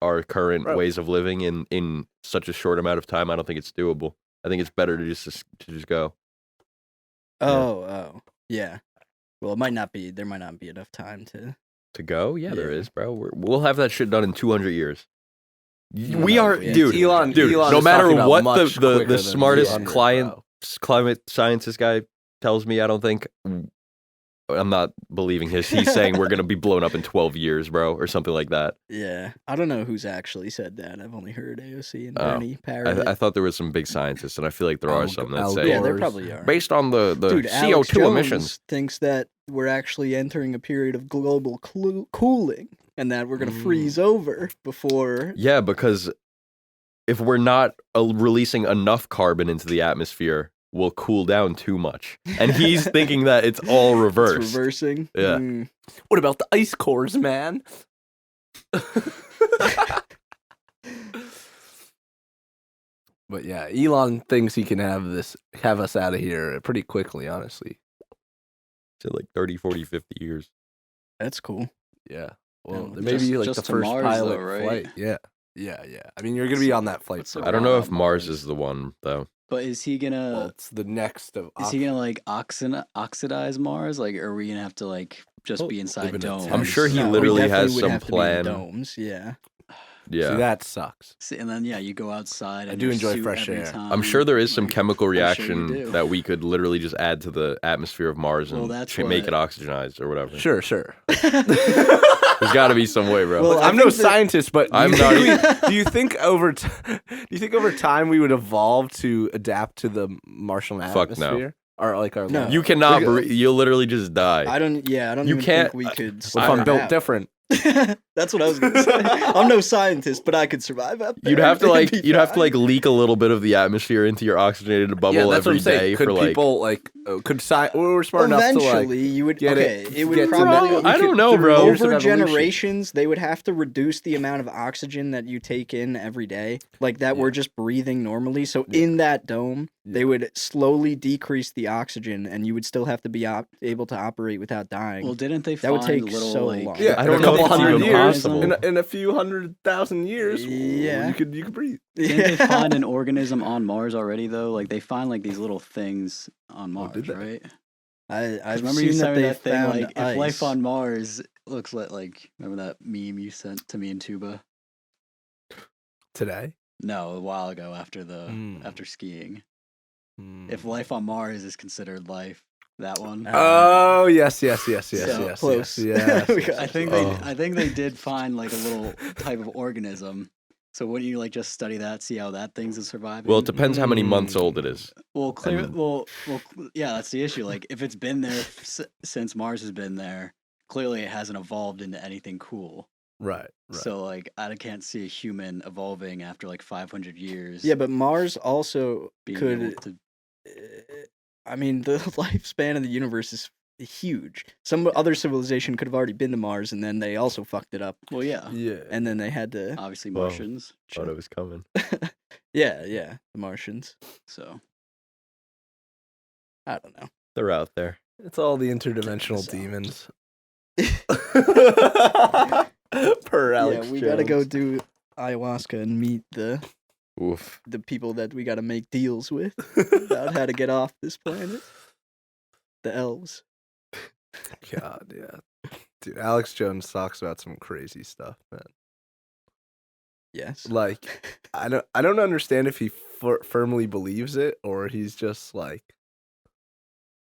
our current Bro. ways of living in such a short amount of time. I don't think it's doable. I think it's better to just go. Yeah. Oh. Yeah. Well, it might not be there might not be enough time to To go? Yeah, there Yeah. is, bro. We'll have that shit done in 200 years. No, We are, yeah, dude. Elon, dude, Elon no is matter talking about what much the quicker than smartest 200, bro. climate scientist guy tells me, I don't think I'm not believing his. He's saying we're gonna be blown up in 12 years, bro, or something like that. Yeah. I don't know who's actually said that. I've only heard AOC and Oh. Bernie parrot it. I thought there was some big scientists, and I feel like there are Al- some that Al say Yeah, there Gore's- probably are. based on the Dude, CO2 Alex Jones emissions. thinks that we're actually entering a period of global cooling and that we're going to freeze over before. Yeah, because if we're not releasing enough carbon into the atmosphere, we'll cool down too much. And he's thinking that it's all reversed. It's reversing. Yeah. Mm. What about the ice cores, man? But yeah, Elon thinks he can have us out of here pretty quickly, honestly. To like 30, 40, 50 years. That's cool. Yeah. Well, Yeah, maybe like just the to first Mars, pilot though, right? flight. Yeah. Yeah. I mean, you're gonna be on that flight. what's For the I don't know if Wow, Mars Mars. is the one though. But is he gonna? Well, it's the next of. Is he gonna like oxidize Mars? Like, are we gonna have to like just Well, be live inside in a domes? tent. I'm sure he No, we literally definitely has would some have to be in plan. domes, yeah. Yeah. See, that sucks. And then you go outside. I And do enjoy fresh air. I'm sure there is some like, chemical I'm sure you reaction do. that we could literally just add to the atmosphere of Mars and Well, that's make it what- oxygenized or whatever. Sure. There's got to be some way, bro. Well, I'm no scientist, but I'm do you not think do you think over time we would evolve to adapt to the Martian Fuck no. atmosphere? Or like our No. life? You cannot Because- breathe. You'll literally just die. I don't You even can't- think we could What if I'm built survive. different? That's what I was gonna say. I'm no scientist, but I could survive up there. You'd have to It'd be fine. leak a little bit of the atmosphere into your oxygenated bubble every day Could for like. people could we're smart enough to Eventually, like you would. get Okay, it- it would get to probably. that- I we don't could- know, through bro. years of Over evolution. generations, they would have to reduce the amount of oxygen that you take in every day, like that we're just breathing normally. So in that dome, they would slowly decrease the oxygen, and you would still have to be able to operate without dying. Well, didn't they That would find take little so like long. Yeah, I in don't a know couple if it's hundred even years, possible. in a few 100,000 years, Yeah. you could breathe. Didn't they find an organism on Mars already though? Like they find like these little things on Mars, did they? right? 'Cause I've remember seen you that sent me they that thing found like ice. if life on Mars looks like remember that meme you sent to me and Tuba? Today. No, a while ago after after skiing. If life on Mars is considered life, that one. Oh yes, yes, close. yes. We got I think Oh. I think they did find like a little type of organism. So wouldn't you like just study that, see how that thing's surviving? Well, it depends how many months old it is. Well, clear. And- Yeah, that's the issue. Like, if it's been there since Mars has been there, clearly it hasn't evolved into anything cool. Right. So, like, I can't see a human evolving after like 500 years. Yeah, but Mars also being could. able to. I mean, the lifespan of the universe is huge. Some other civilization could have already been to Mars, and then they also fucked it up, Well, yeah, Yeah. and then they had to. obviously Well, Martians. Thought it was coming. Yeah, the Martians. So I don't know. They're out there. It's all the interdimensional So- demons. Per Alex Yeah, we gotta go Jones. do ayahuasca and meet the Oof. people that we gotta make deals with about how to get off this planet. The elves. God, yeah. Dude, Alex Jones talks about some crazy stuff, man. Yes. Like, I don't understand if he firmly believes it or he's just like,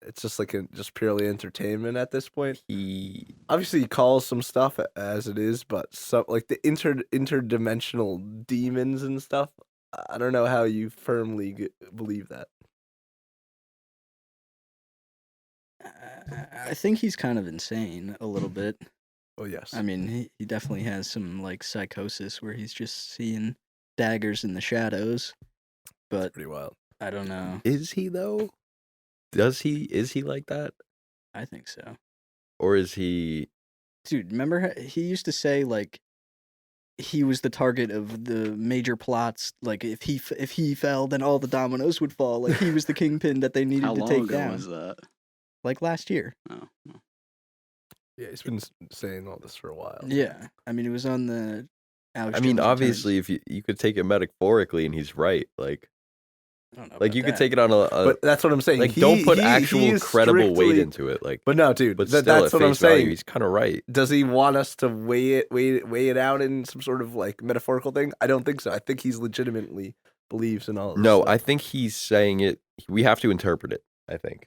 it's just like just purely entertainment at this point. He Obviously, he calls some stuff as it is, but some like the interdimensional demons and stuff. I don't know how you firmly believe that. I think he's kind of insane a little bit. Oh yes, I mean, he definitely has some like psychosis where he's just seeing daggers in the shadows. But pretty wild. I don't know. is he though? Is he like that? I think so. Or is he Dude, remember he used to say like he was the target of the major plots. Like if he fell, then all the dominoes would fall. Like he was the kingpin that they needed how to long take ago down. was that? Like last year. Oh, no. Yeah, he's been saying all this for a while. Yeah, I mean it was on the. Alex I mean, Jones obviously if you could take it metaphorically and he's right. Like I don't know like about you could that. take it on a But that's what I'm saying. like don't put he actual is credible weight strictly- into it. Like But no, dude. but still That's at what I'm face value, saying. he's kind of right. Does he want us to weigh it out in some sort of like metaphorical thing? I don't think so. I think he's legitimately believes in all of this No, stuff. I think he's saying it. We have to interpret it. I think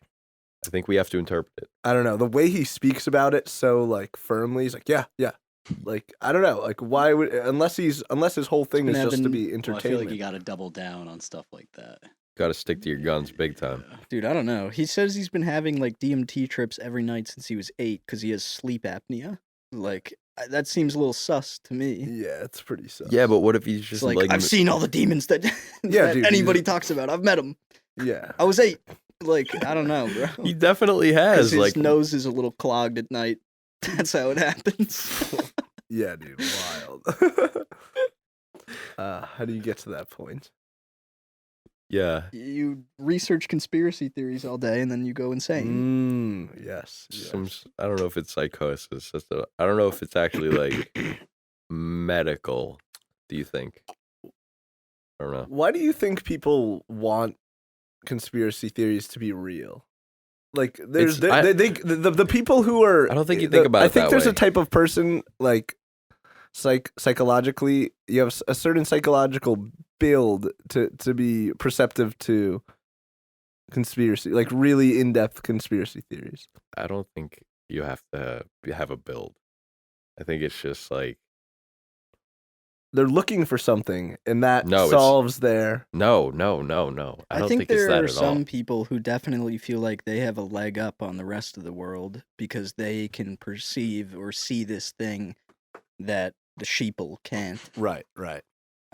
we have to interpret it. I don't know. The way he speaks about it so like firmly, he's like, yeah. Like I don't know. Like why would unless his whole thing is been just to having- be Well, I entertainment. feel like you got to double down on stuff like that. Got to stick to your guns big time. Yeah. Dude, I don't know. He says he's been having like DMT trips every night since he was 8 because he has sleep apnea. Like that seems a little sus to me. Yeah, it's pretty sus. Yeah, but what if he's It's just like, like I've seen all the demons that, Yeah, that dude, anybody he's- talks about. I've met them. yeah. I was 8. Like I don't know, bro. he definitely 'Cause has his like nose is a little clogged at night. That's how it happens. Yeah, dude, wild. How do you get to that point? yeah. You research conspiracy theories all day and then you go insane. Yes. Some I don't know if it's psychosis. I don't know if it's actually like medical. Do you think? I don't know. Why do you think people want conspiracy theories to be real? Like, there's It's- the people who are. I don't think you think about I it think that there's way. a type of person like psychologically, you have a certain psychological build to be perceptive to conspiracy, like really in-depth conspiracy theories. I don't think you have to have a build. I think it's just like They're looking for something, and that No, it's- solves their. no. I don't think it's there that are at some all. people who definitely feel like they have a leg up on the rest of the world because they can perceive or see this thing that the sheeple can't. Right.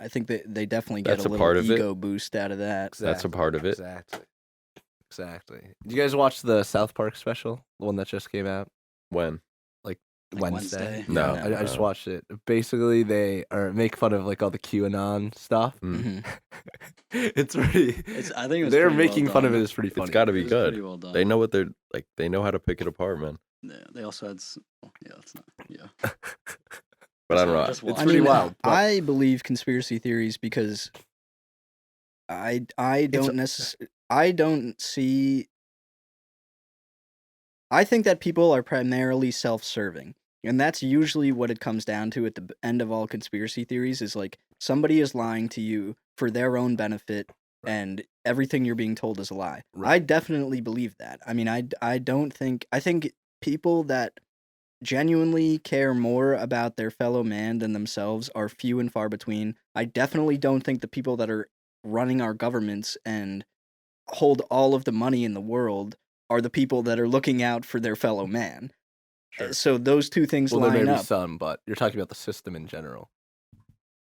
I think that they definitely get That's a a little part of it. ego boost out of that. That's a part of it. Exactly. Did you guys watch the South Park special, the one that just came out When? Like Wednesday? Wednesday? No. I just watched it. Basically, they make fun of like all the QAnon stuff. Mm. Mhm. It's pretty. I think it was They're pretty well making fun of done. it. It's pretty funny. It's got to be It was good. pretty well done. They know what they're like. They know how to pick it apart, man. Yeah, they also had. Yeah, it's not. Yeah. But I don't know. Just It's watch pretty it. wild. but- I believe conspiracy theories because I don't see. I think that people are primarily self-serving, and that's usually what it comes down to at the end of all conspiracy theories. Is like somebody is lying to you for their own benefit, and everything you're being told is a lie. Right. I definitely believe that. I mean, I think people that genuinely care more about their fellow man than themselves are few and far between. I definitely don't think the people that are running our governments and hold all of the money in the world are the people that are looking out for their fellow man. So those two things Well, there line may be up. some, but you're talking about the system in general.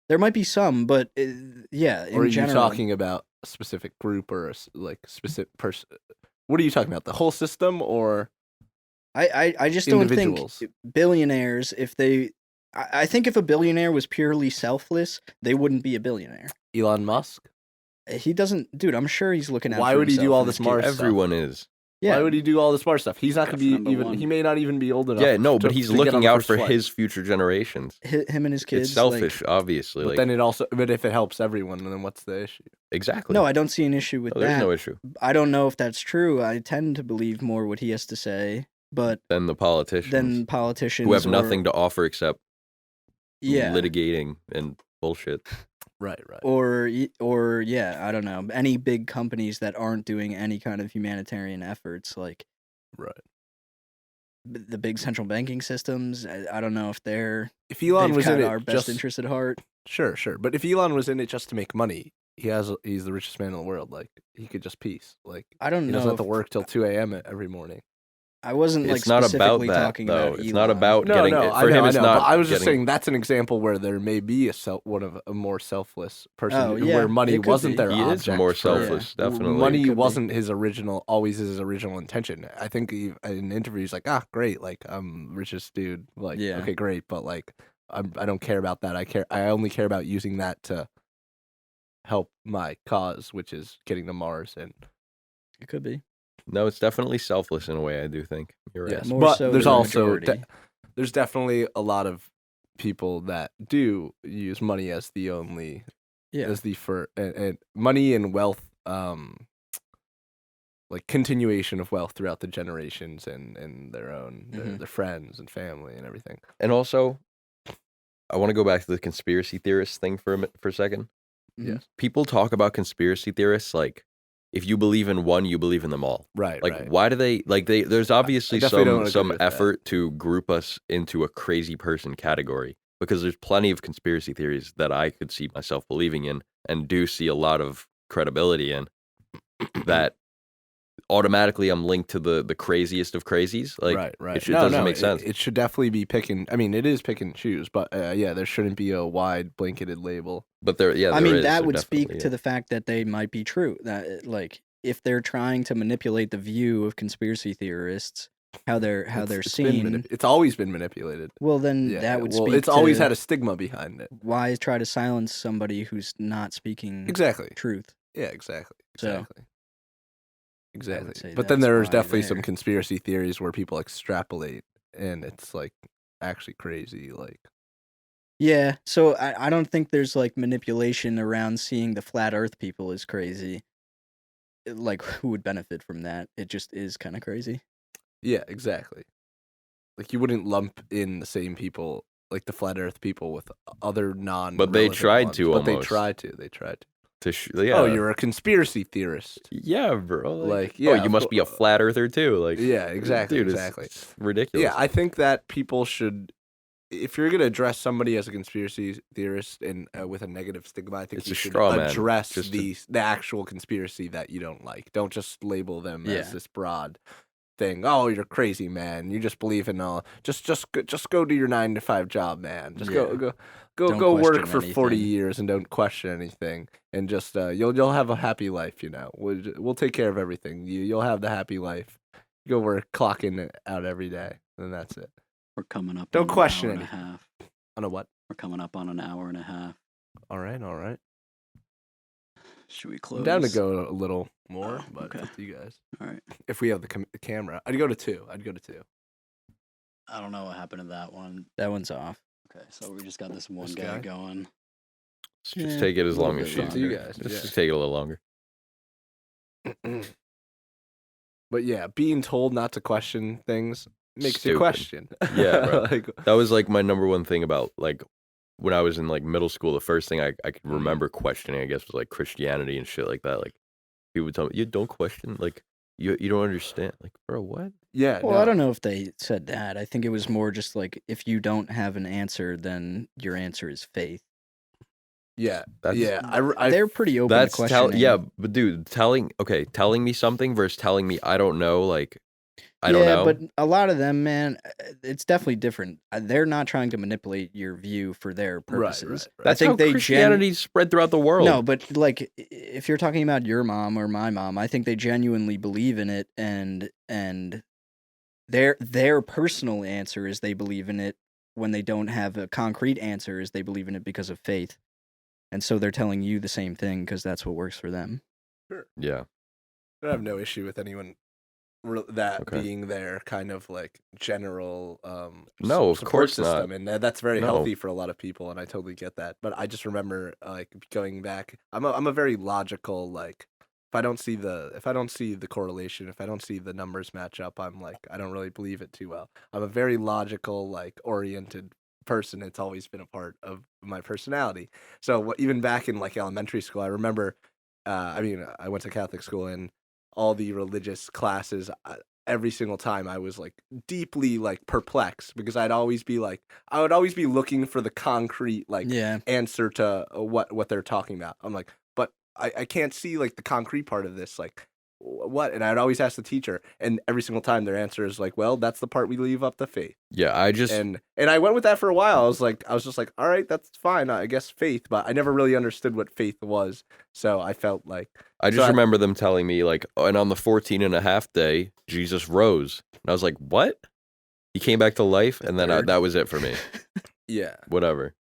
There might be some, but yeah, in Or are you general. talking about a specific group or like specific person? What are you talking about? The whole system or I just don't think individuals? billionaires, if they. I think if a billionaire was purely selfless, they wouldn't be a billionaire. Elon Musk? He doesn't, dude. I'm sure he's looking out. Why for would he do himself all and this his smart kids. stuff? Everyone is. Yeah, Why would he do all the smart stuff? He's not going to Number be even. one. He may not even be old enough. Yeah, no, but to- he's to get on looking the out first for flight. his future generations. him and his kids. It's selfish, obviously. But Like then it also. But if it helps everyone, then what's the issue? exactly. No, I don't see an issue with No, there's that. no issue. I don't know if that's true. I tend to believe more what he has to say, but Then the politicians then politicians who have or- nothing to offer except yeah, litigating and bullshit. Right. or yeah, I don't know, any big companies that aren't doing any kind of humanitarian efforts, like Right. the big central banking systems. I don't know if If Elon they've was got in our it, best just interest at heart. sure. But if Elon was in it just to make money, he's the richest man in the world. Like he could just peace. Like I don't he know. doesn't have to if- work till 2 a.m. every morning. I wasn't like It's not about specifically that, talking though. about It's Elon. not about No, getting no, it. I For know, him, I it's know. not. But I was just getting- saying that's an example where there may be a more selfless person Oh, yeah, where money it could wasn't be. their He is object. more for- selfless, definitely. Money Could be. wasn't his always his original intention. I think in an interview he's like, great, like I'm richest dude. Like, Yeah. okay, great, but like I don't care about that. I only care about using that to help my cause, which is getting to Mars. And It could be. No, it's definitely selfless in a way. I do think you're right. yes, More but so there's than the also majority. there's definitely a lot of people that do use money as the only Yeah. as the and money and wealth like continuation of wealth throughout the generations and their own Mhm. their friends and family and everything. And also, I want to go back to the conspiracy theorist thing for a second. Mhm. Yes. People talk about conspiracy theorists like if you believe in one, you believe in them all. Right. Like right. why do they like they? There's obviously definitely don't agree some with that. effort to group us into a crazy person category because there's plenty of conspiracy theories that I could see myself believing in and do see a lot of credibility in that automatically I'm linked to the craziest of crazies. Like right. it doesn't make sense. It should definitely be picking. I mean, it is pick and choose, but yeah, there shouldn't be a wide blanketed label. But there, yeah, I there mean, is, that there would speak definitely to is. the fact that they might be true. That like if they're trying to manipulate the view of conspiracy theorists, how they're It's been seen. it's always been manipulated. Well, then Yeah, that would well, speak. it's always to had a stigma behind it. why try to silence somebody who's not speaking Exactly. truth. Yeah, exactly. So, Exactly. say But then that's there's why definitely some there. conspiracy theories where people extrapolate and it's like actually crazy. Like, Yeah, so I don't think there's like manipulation around seeing the flat Earth people is crazy. Like, who would benefit from that? It just is kind of crazy. yeah, exactly. Like you wouldn't lump in the same people like the flat Earth people with other non. But they tried to But they almost. tried to. They tried to. Yeah. Oh, you're a conspiracy theorist. Yeah, bro. Like, oh, yeah, you must be a flat earther too. Like, Yeah, exactly, dude, exactly. It's ridiculous. Yeah, I think that people should, if you're gonna address somebody as a conspiracy theorist and with a negative stigma, I think It's you a should straw man, address just the actual conspiracy that you don't like. Don't just label them Yeah. as this broad thing. Oh, you're crazy, man. You just believe in all. Just go do your 9-to-5 job, man. Just Yeah. go Don't work question for 40 anything. years and don't question anything. And just you'll have a happy life. We'll take care of everything. You'll have the happy life. Go work, clock in and out every day, and that's it. We're coming up. Don't on question an hour and a anything. half. On a what? We're coming up on an hour and a half. All right. Should we close? I'm down to go a little more, Oh, but okay. it's up to you guys. All right. If we have the camera, I'd go to 2. I don't know what happened to that one. That one's off. Okay, so we just got this one This guy guy? going. Just Yeah, take it as a little long as bit she's. Up to you guys. Just take it a little longer. But yeah, being told not to question things makes you Stupid. question. Yeah, bro. Like, That was like my number one thing about like when I was in like middle school. The first thing I could Mm-hmm. remember questioning, I guess, was like Christianity and shit like that. Like people would tell me, "You don't question, like you don't understand." Like, bro, what? yeah. Well, no. I don't know if they said that. I think it was more just like if you don't have an answer, then your answer is faith. Yeah. That's Yeah. I They're pretty open that's to questioning. yeah, but dude, telling me something versus telling me I don't know. Like, I don't Yeah, know. but a lot of them, man, it's definitely different. They're not trying to manipulate your view for their purposes. right. That's I think how they Christianity spread throughout the world. No, but like if you're talking about your mom or my mom, I think they genuinely believe in it, and their personal answer is they believe in it. When they don't have a concrete answer, is they believe in it because of faith, and so they're telling you the same thing because that's what works for them. Yeah, I have no issue with anyone that Okay. being their kind of like general No, of support course not. system, and that's very No. healthy for a lot of people, and I totally get that. But I just remember like going back. I'm a very logical, like if I don't see the correlation, if I don't see the numbers match up, I'm like I don't really believe it too well. I'm a very logical, like oriented person. It's always been a part of my personality. So even back in like elementary school, I remember. I went to Catholic school, and all the religious classes, every single time I was like deeply like perplexed because I would always be looking for the concrete like Yeah, answer to what they're talking about. I'm like, but I can't see like the concrete part of this, like what? And I'd always ask the teacher, and every single time their answer is like, well, that's the part we leave up to faith. yeah. I just And I went with that for a while. I was just like, all right, that's fine. I guess faith, but I never really understood what faith was. So I felt like so remember them telling me like, oh, and on the 14.5 day, Jesus rose, and I was like, what? He came back to life, and then Third. that was it for me. yeah. Whatever.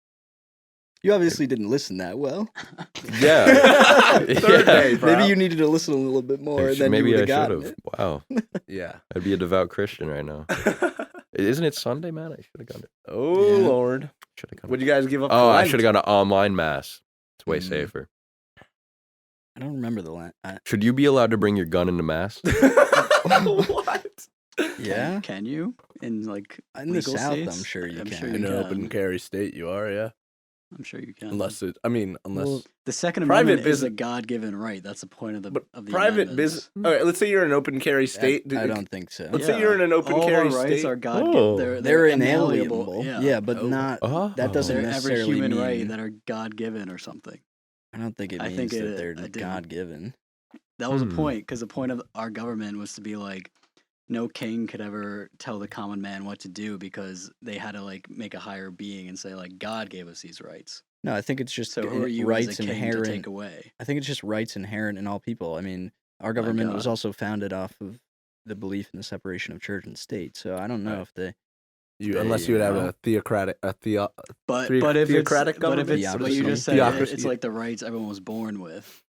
you obviously didn't listen that well. Yeah. Third day, bro. Maybe you needed to listen a little bit more, and then Maybe you I would have should gotten have. it. Wow, Yeah. I'd be a devout Christian right now. Isn't it Sunday, man? I should have gone. Oh Yeah. Lord. Should have gone. What'd you guys give up? Oh, for I Lent? should have gone to online mass. It's way Mm. safer. I don't remember the Should you be allowed to bring your gun into mass? What? Yeah, Can you in like in the legal South, states? I'm sure you I'm can. sure In you an can. open carry state, you are, yeah. I'm sure you can. Unless Well, The Second Private Amendment is a business- God-given right. That's the point of the But of the private amendments. business. All right, let's say you're in an open carry state. I don't think so. Let's say you're in an open All carry our rights state. are God. Oh. They're inalienable. Yeah, but Oh. not. Oh, That doesn't They're every necessarily human mean. right that are God-given or something. I don't think it I means think that it- they're I do. God given. That was a Hmm. point because the point of our government was to be like, no king could ever tell the common man what to do because they had to like make a higher being and say like God gave us these rights. No, I think it's just So who are you rights as a king to inherent. take away? I think it's just rights inherent in all people. I mean, our government was God. also founded off of the belief in the separation of church and state. So I don't know Right. if they. Unless you would have Well- a theocratic, But Theo- but if theocratic it's, but if government? it's but you just said Theocracy. it's like the rights everyone was born with.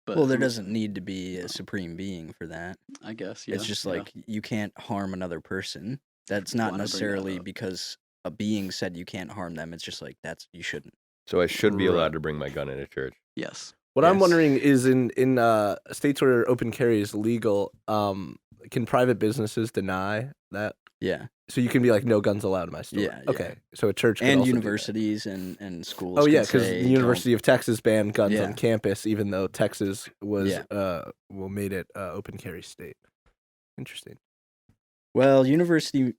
But Well, there doesn't need to be a supreme being for that. I guess yeah. It's just yeah. like you can't harm another person. That's not Why'd I bring that necessarily up? because a being said you can't harm them. It's just like you shouldn't. So I should be Right. allowed to bring my gun into church. yes. What I'm Yes. wondering is in states where open carry is legal, can private businesses deny that? Yeah. So you can be like, no guns allowed in my store. Yeah, yeah. Okay. So a church could And also do that. universities and schools. Oh yeah, could because say, the University of Texas banned guns Yeah. on campus, even though Texas was Yeah. made it open carry state. Interesting. Well, university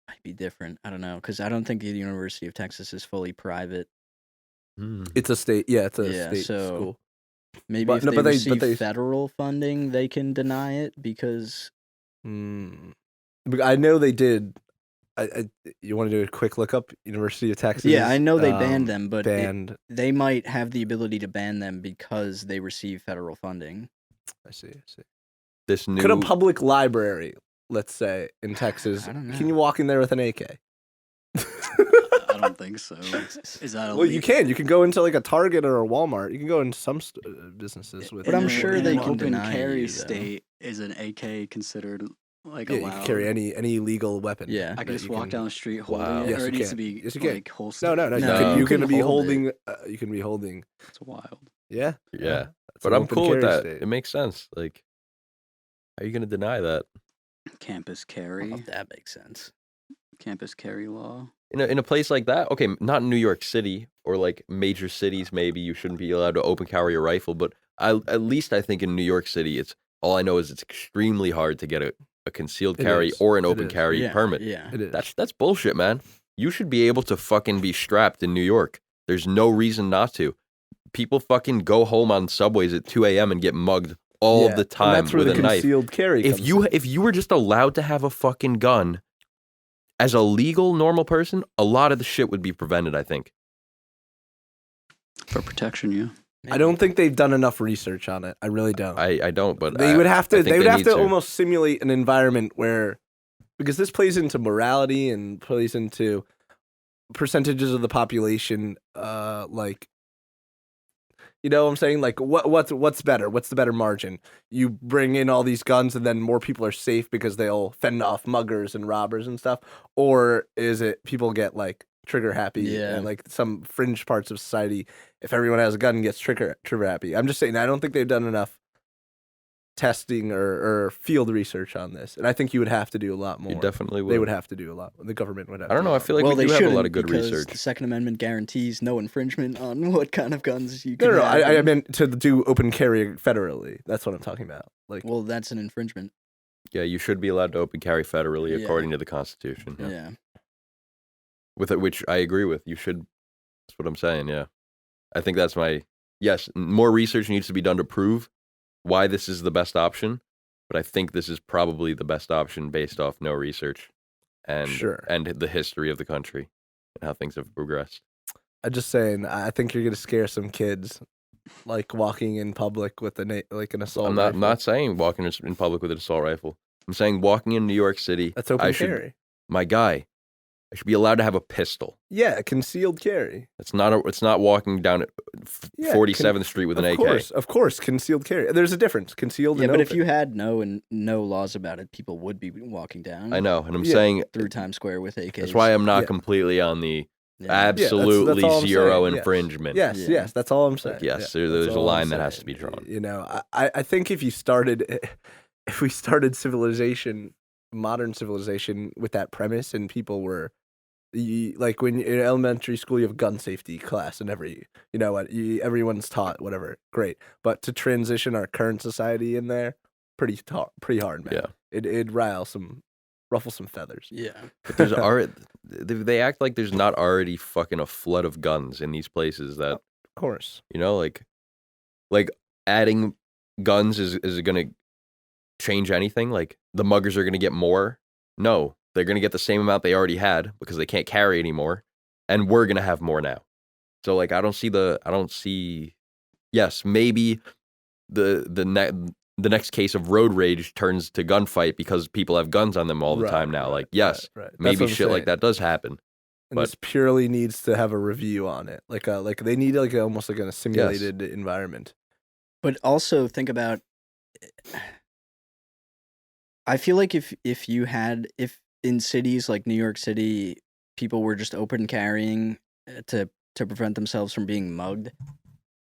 might be different. I don't know, because I don't think the University of Texas is fully private. Hmm. It's a state. Yeah, it's a Yeah, state so- school. Maybe But- if no, they but they- receive but they- federal funding, they can deny it because But I know they did. You want to do a quick look up? University of Texas. yeah, I know they banned them, but Banned. they might have the ability to ban them because they receive federal funding. I see. This new Could a public library, let's say in Texas, I don't can know. you walk in there with an AK? I don't think so. Is that illegal? Well, you can. You can go into like a Target or a Walmart. You can go into some businesses with. But I'm In sure in they an can open deny carry you, though. state. Is an AK considered like Yeah, you allowed? can carry any legal weapon. Yeah. I that can just you walk can- down the street holding Wow. it, Yes, or you it needs can. to be Yes, you can. like holstered. No. No, you you can can be hold holding. You can be holding. It's wild. Yeah. Yeah. It's But an I'm open cool with carry that. state. It makes sense. Like, how are you gonna deny that? Campus carry. Oh, that makes sense. Campus carry law. In a place like that? Okay, not in New York City or like major cities. Maybe you shouldn't be allowed to open carry a rifle. But at least I think in New York City, it's all I know is it's extremely hard to get a concealed It carry is. or an It open is. carry Yeah, permit. Yeah. It is. That's bullshit, man. You should be able to fucking be strapped in New York. There's no reason not to. People fucking go home on subways at 2 a.m. and get mugged all Yeah, of the and time that's where with the a knife. concealed carry. If comes you in. if you were just allowed to have a fucking gun as a legal normal person, a lot of the shit would be prevented, I think. For protection, yeah. I don't think they've done enough research on it. I really don't. I don't, but They would have I to. think They would have need to almost simulate an environment where, because this plays into morality and plays into percentages of the population. Like, you know what I'm saying? Like, what's better? What's the better margin? You bring in all these guns, and then more people are safe because they'll fend off muggers and robbers and stuff, or is it people get like trigger happy Yeah. and like some fringe parts of society? If everyone has a gun, gets trigger happy. I'm just saying. I don't think they've done enough testing or field research on this, and I think you would have to do a lot more. You definitely would. They would have to do a lot. The government would have. I don't to do know. a I lot feel like well, we they do have a lot shouldn't of good because research. the Second Amendment guarantees no infringement on what kind of guns you can No, have. I meant to do open carry federally. That's what I'm talking about. Like, Well, that's an infringement. Yeah, you should be allowed to open carry federally Yeah. according to the Constitution. Yeah. With it, which I agree with. You should. That's what I'm saying. Yeah, I think that's my yes. More research needs to be done to prove why this is the best option, but I think this is probably the best option based off no research and Sure. and the history of the country and how things have progressed. I'm just saying. I think you're gonna scare some kids, like walking in public with an assault. I'm not rifle. not saying walking in public with an assault rifle. I'm saying walking in New York City. That's open I should, carry. my guy, I should be allowed to have a pistol. Yeah, concealed carry. It's not walking down at Yeah, 47th Street with an AK. Of course, concealed carry. There's a difference. Concealed. Yeah, and but if open. you had no laws about it, people would be walking down. I know, and I'm Yeah. saying Through Times Square with AKs. that's why I'm not Yeah. completely on the Yeah. absolutely all I'm zero saying, yes. infringement. Yes, Yeah. yes, that's all I'm saying. Like, yes, Yeah, there's that's a all I'm line that has saying. to be drawn. You know, I think if we started civilization, modern civilization, with that premise, and people were, like when in elementary school, you have gun safety class, and everyone's taught whatever, great. But to transition our current society in there, pretty hard, man. Yeah. It'd ruffle some feathers. Yeah. But there's already they act like there's not already fucking a flood of guns in these places that Of course. like adding guns is it gonna change anything? Like the muggers are gonna get more? No, they're gonna get the same amount they already had because they can't carry anymore, and we're gonna have more now. So like I don't see. Yes, maybe the next case of road rage turns to gunfight because people have guns on them all the Right, time now. right, Like yes, right. That's maybe what I'm shit like saying. that does happen. And But- this purely needs to have a review on it. Like they need almost like a simulated environment. But also think about I feel like if in cities like New York City people were just open carrying to prevent themselves from being mugged,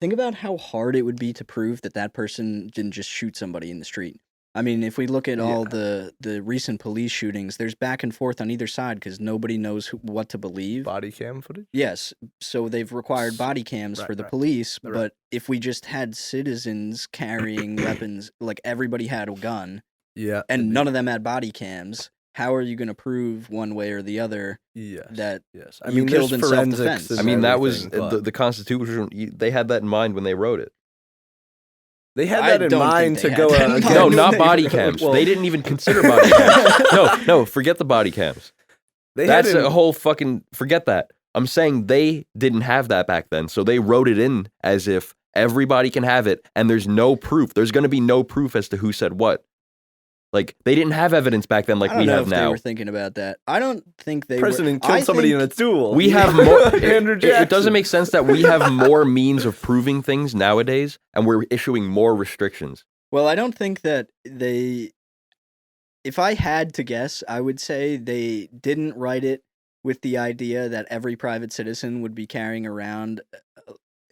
think about how hard it would be to prove that person didn't just shoot somebody in the street. I mean, if we look at all Yeah. the recent police shootings, there's back and forth on either side because nobody knows what to believe. Body cam footage. Yes, so they've required body cams Right, for the right. police, Right. but if we just had citizens carrying weapons, like everybody had a gun, Yeah. and none of them had body cams, how are you going to prove one way or the other Yes. that Yes. I you mean, killed there's in forensics. self-defense? and I mean, that was everything, but the Constitution. They had that in mind when they wrote it. they had I that in don't think mind they to had go. that in against- mind. No, when not they body wrote cams. Well, They didn't even consider body cams. No, forget the body cams. They had That's in- a whole fucking forget that. I'm saying they didn't have that back then, so they wrote it in as if everybody can have it, and there's no proof. There's going to be no proof as to who said what. Like they didn't have evidence back then, like I don't we know have if they now. were thinking about that. I don't think they president were. killed I somebody think, in a duel. We have more. Andrew It Jackson. doesn't make sense that we have more means of proving things nowadays, and we're issuing more restrictions. Well, I don't think that they. If I had to guess, I would say they didn't write it with the idea that every private citizen would be carrying around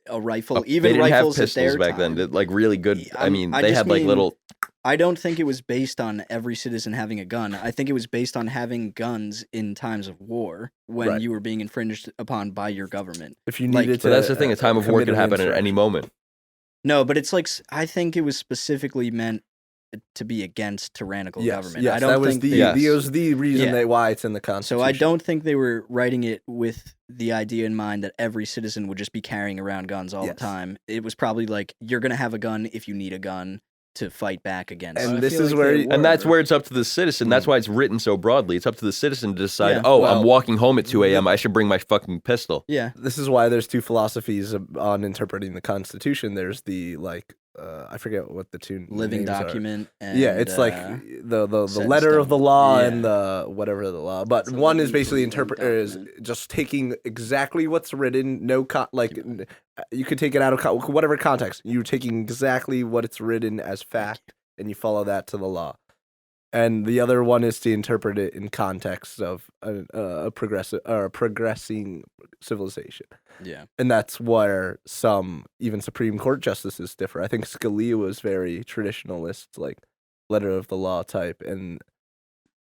a rifle, They even didn't rifles have at their pistols back time. then. Like really good. I I'm- mean, I they just had like mean- little. I don't think it was based on every citizen having a gun. I think it was based on having guns in times of war when Right. you were being infringed upon by your government. If you like- needed to, So that's the thing. A time of war commit could an happen at any insurrection. moment. No, but it's like I think it was specifically meant to be against tyrannical Yes, government. yes, I don't that was think the they, Yes. that was the reason Yeah. that why it's in the so Constitution. I don't think they were writing it with the idea in mind that every citizen would just be carrying around guns all Yes. the time. It was probably like you're gonna have a gun if you need a gun to fight back against. And I this feel is like where they you- And that's were. where it's up to the citizen. That's why it's written so broadly. It's up to the citizen to decide, Yeah, oh, well, I'm walking home at 2 a.m. I should bring my fucking pistol. Yeah, This is why there's two philosophies on interpreting the Constitution. There's the I forget what the two living names are. document. And, Yeah, it's like the set in letter of the stone. law Yeah. and the whatever the law. But It's a one is legally basically binding is document. just taking exactly what's written. No, you could take it out of whatever context. You're taking exactly what it's written as fact, and you follow that to the law. And the other one is to interpret it in context of a progressive or a progressing civilization. yeah. And that's where some even Supreme Court justices differ. I think Scalia was very traditionalist, like letter of the law type, and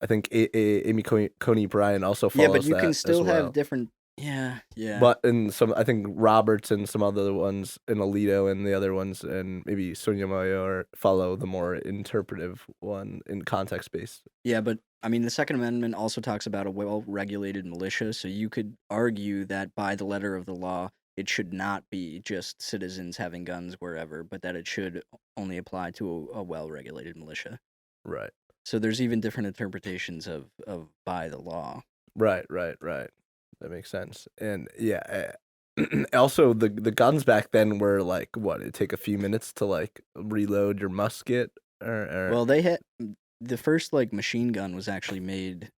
I think Amy Coney Bryan also follows Yeah, but you that can as still well. have different. Yeah. But in some, I think Roberts and some other ones, and Alito and the other ones, and maybe Sotomayor follow the more interpretive one in context based. Yeah, but I mean, the Second Amendment also talks about a well-regulated militia, so you could argue that by the letter of the law, it should not be just citizens having guns wherever, but that it should only apply to a well-regulated militia. Right. So there's even different interpretations of by the law. Right. That makes sense. And yeah, also the guns back then were like what? It'd take a few minutes to like reload your musket, or Well, they had the first like machine gun was actually made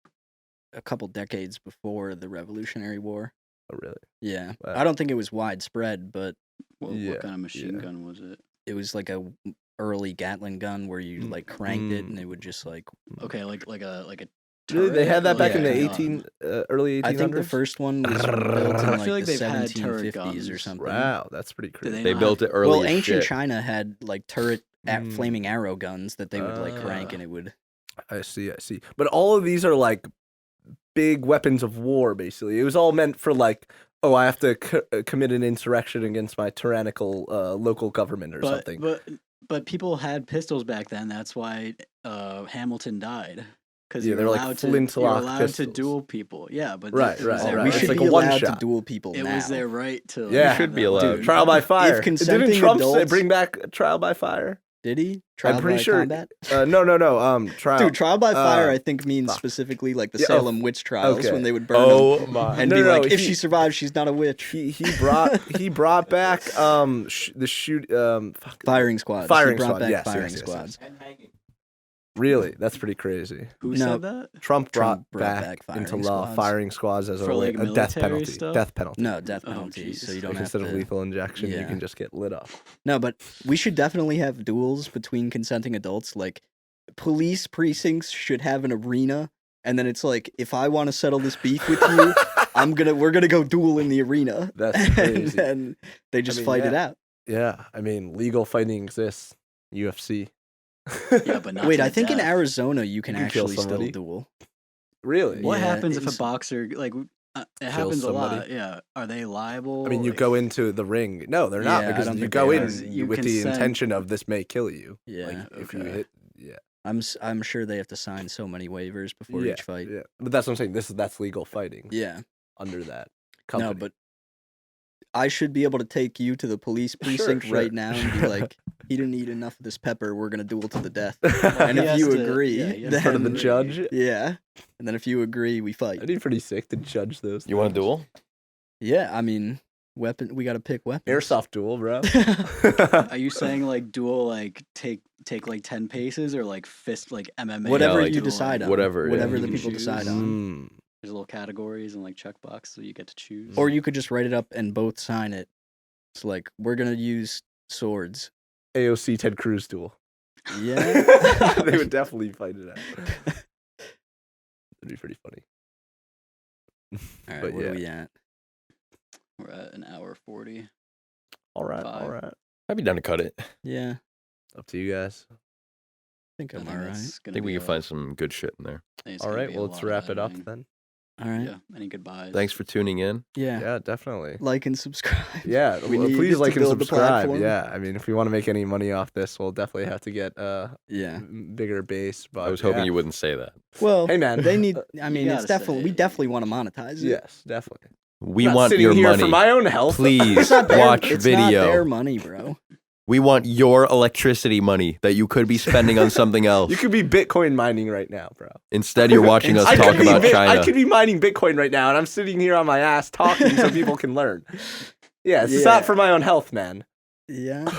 a couple decades before the Revolutionary War. oh, really? Yeah, Wow. I don't think it was widespread, but Yeah, What kind of machine yeah. gun was it? it was like a early Gatling gun where you like cranked it and Mm. it would just like. Okay, like a Really? They turret had that or back in like the a gun? 18 early 1800s. I think the first one was built in I like feel like the they've had turret 1750s or guns. something. Wow, that's pretty Do crazy. they They not built it early Well, as ancient shit. China had like turret Mm. flaming arrow guns that they would like crank Ah. and it would. I see. But all of these are like big weapons of war. Basically, it was all meant for like, oh, I have to commit an insurrection against my tyrannical local government or something. But people had pistols back then. That's why Hamilton died. Because Yeah, you're they're like allowed flintlock to pistols. duel people. Yeah, but Right, it was right, their right. We It's should like be a one allowed to shot. duel people It now. was their right to. Yeah. have Should be that. allowed. Dude, Trial by fire. If consenting Didn't Trump adults, bring back trial by fire? Did he? Trial pretty by sure- combat? No. Trial. Dude, trial by fire, uh, I think means fuck. specifically like the Yeah, oh, Salem witch trials okay. when they would burn Oh them my! and No, be no, like, if he- she survives, she's not a witch. He brought back the shoot Firing squads. Firing he brought squad, back yes, firing yes. squads. Really, that's pretty crazy. Who No. said that? Trump brought brought back back into firing law squads. firing squads as For, a like, death military penalty. stuff? Death penalty. No, death Oh, penalty, so Jesus. you don't Like have instead to. of lethal injection, you Yeah. can just get lit up. No, but we should definitely have duels between consenting adults. Like, police precincts should have an arena, and then it's like, if I want to settle this beef with you, we're gonna go duel in the arena. That's And crazy. then they just mean, fight it yeah. out. Yeah, I mean, legal fighting exists. UFC. Yeah, but not Wait, to I the think in death. Arizona you can can kill actually still somebody. duel. Really? What Yeah, happens if a it's- boxer it Kills happens a lot? somebody? Yeah, are they liable? I mean, you Like, go into the ring. No, they're not Yeah, I because don't you think go they in are. You with the consent. intention of this may kill you. Yeah, Like if you okay. hit, yeah, I'm sure they have to sign so many waivers before yeah, each fight. yeah. But that's what I'm saying. That's legal fighting Yeah. under that No, company. but I should be able to take you to the police precinct sure. right now and be like, he didn't eat enough of this pepper. We're gonna duel to the death. Well, And he if has you to- agree, yeah, he has then- in front of the agree. judge, Yeah. And then if you agree, we fight. that'd be pretty sick to judge those. You want to things. duel? Yeah, I mean, weapon. We got to pick weapons. Airsoft duel, bro. Are you saying like duel like take like 10 paces or like fist like MMA? Whatever like, you duel, decide on. whatever, yeah, Whatever you the can people choose. decide on. Mm. There's little categories and like checkbox so you get to choose. Or you could just write it up and both sign it. It's like we're gonna use swords. AOC Ted Cruz duel. Yeah. They would definitely fight it out. That'd be pretty funny. All right, But what yeah. are we at? We're at an hour 40. All right, Five. all right. I'd be down to cut it. Yeah, Up to you guys. I think I I'm think all right. that's I gonna think we be can a- find some good shit in there. I think it's All gonna right, be a well, let's lot of wrap it up editing. then. All right. Yeah. Any goodbyes? Thanks for tuning in. Yeah. Yeah, definitely. Like and subscribe. Yeah, We need please to like and build the subscribe. platform. Yeah, I mean, if we want to make any money off this, we'll definitely have to get Yeah. bigger base. But I was hoping yeah. you wouldn't say that. Well, Hey, man. they need. I mean, it's gotta definitely. say- We definitely want to monetize it. Yes, definitely. We Not want sitting your here money. for my own health. Please It's not their, watch it's video. not their money, bro. We want your electricity money that you could be spending on something else. You could be Bitcoin mining right now, bro. Instead, you're watching us I talk could be about China. I could be mining Bitcoin right now, and I'm sitting here on my ass talking so people can learn. Yeah, it's Yeah. not for my own health, man. Yeah. All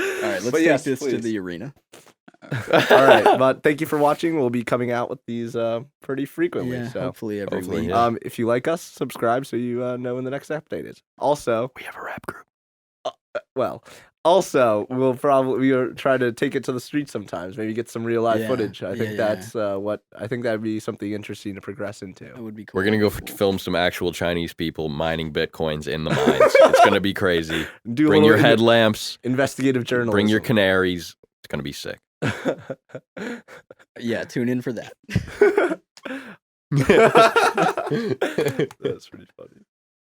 right, let's But take yes, this to please. the arena. All right, but thank you for watching. We'll be coming out with these pretty frequently. Yeah, So, hopefully every Hopefully, week. yeah. if you like us, subscribe so you know when the next update is. Also, We have a rap group. we'll probably try to take it to the streets sometimes. Maybe get some real life Yeah, footage. I yeah, think yeah. that's what I think that'd be something interesting to progress into. That would be cool. We're gonna go film some actual Chinese people mining bitcoins in the mines. It's gonna be crazy. Do a Bring your little headlamps. investigative journalism. Bring your canaries. It's gonna be sick. Yeah, tune in for that. That's pretty funny.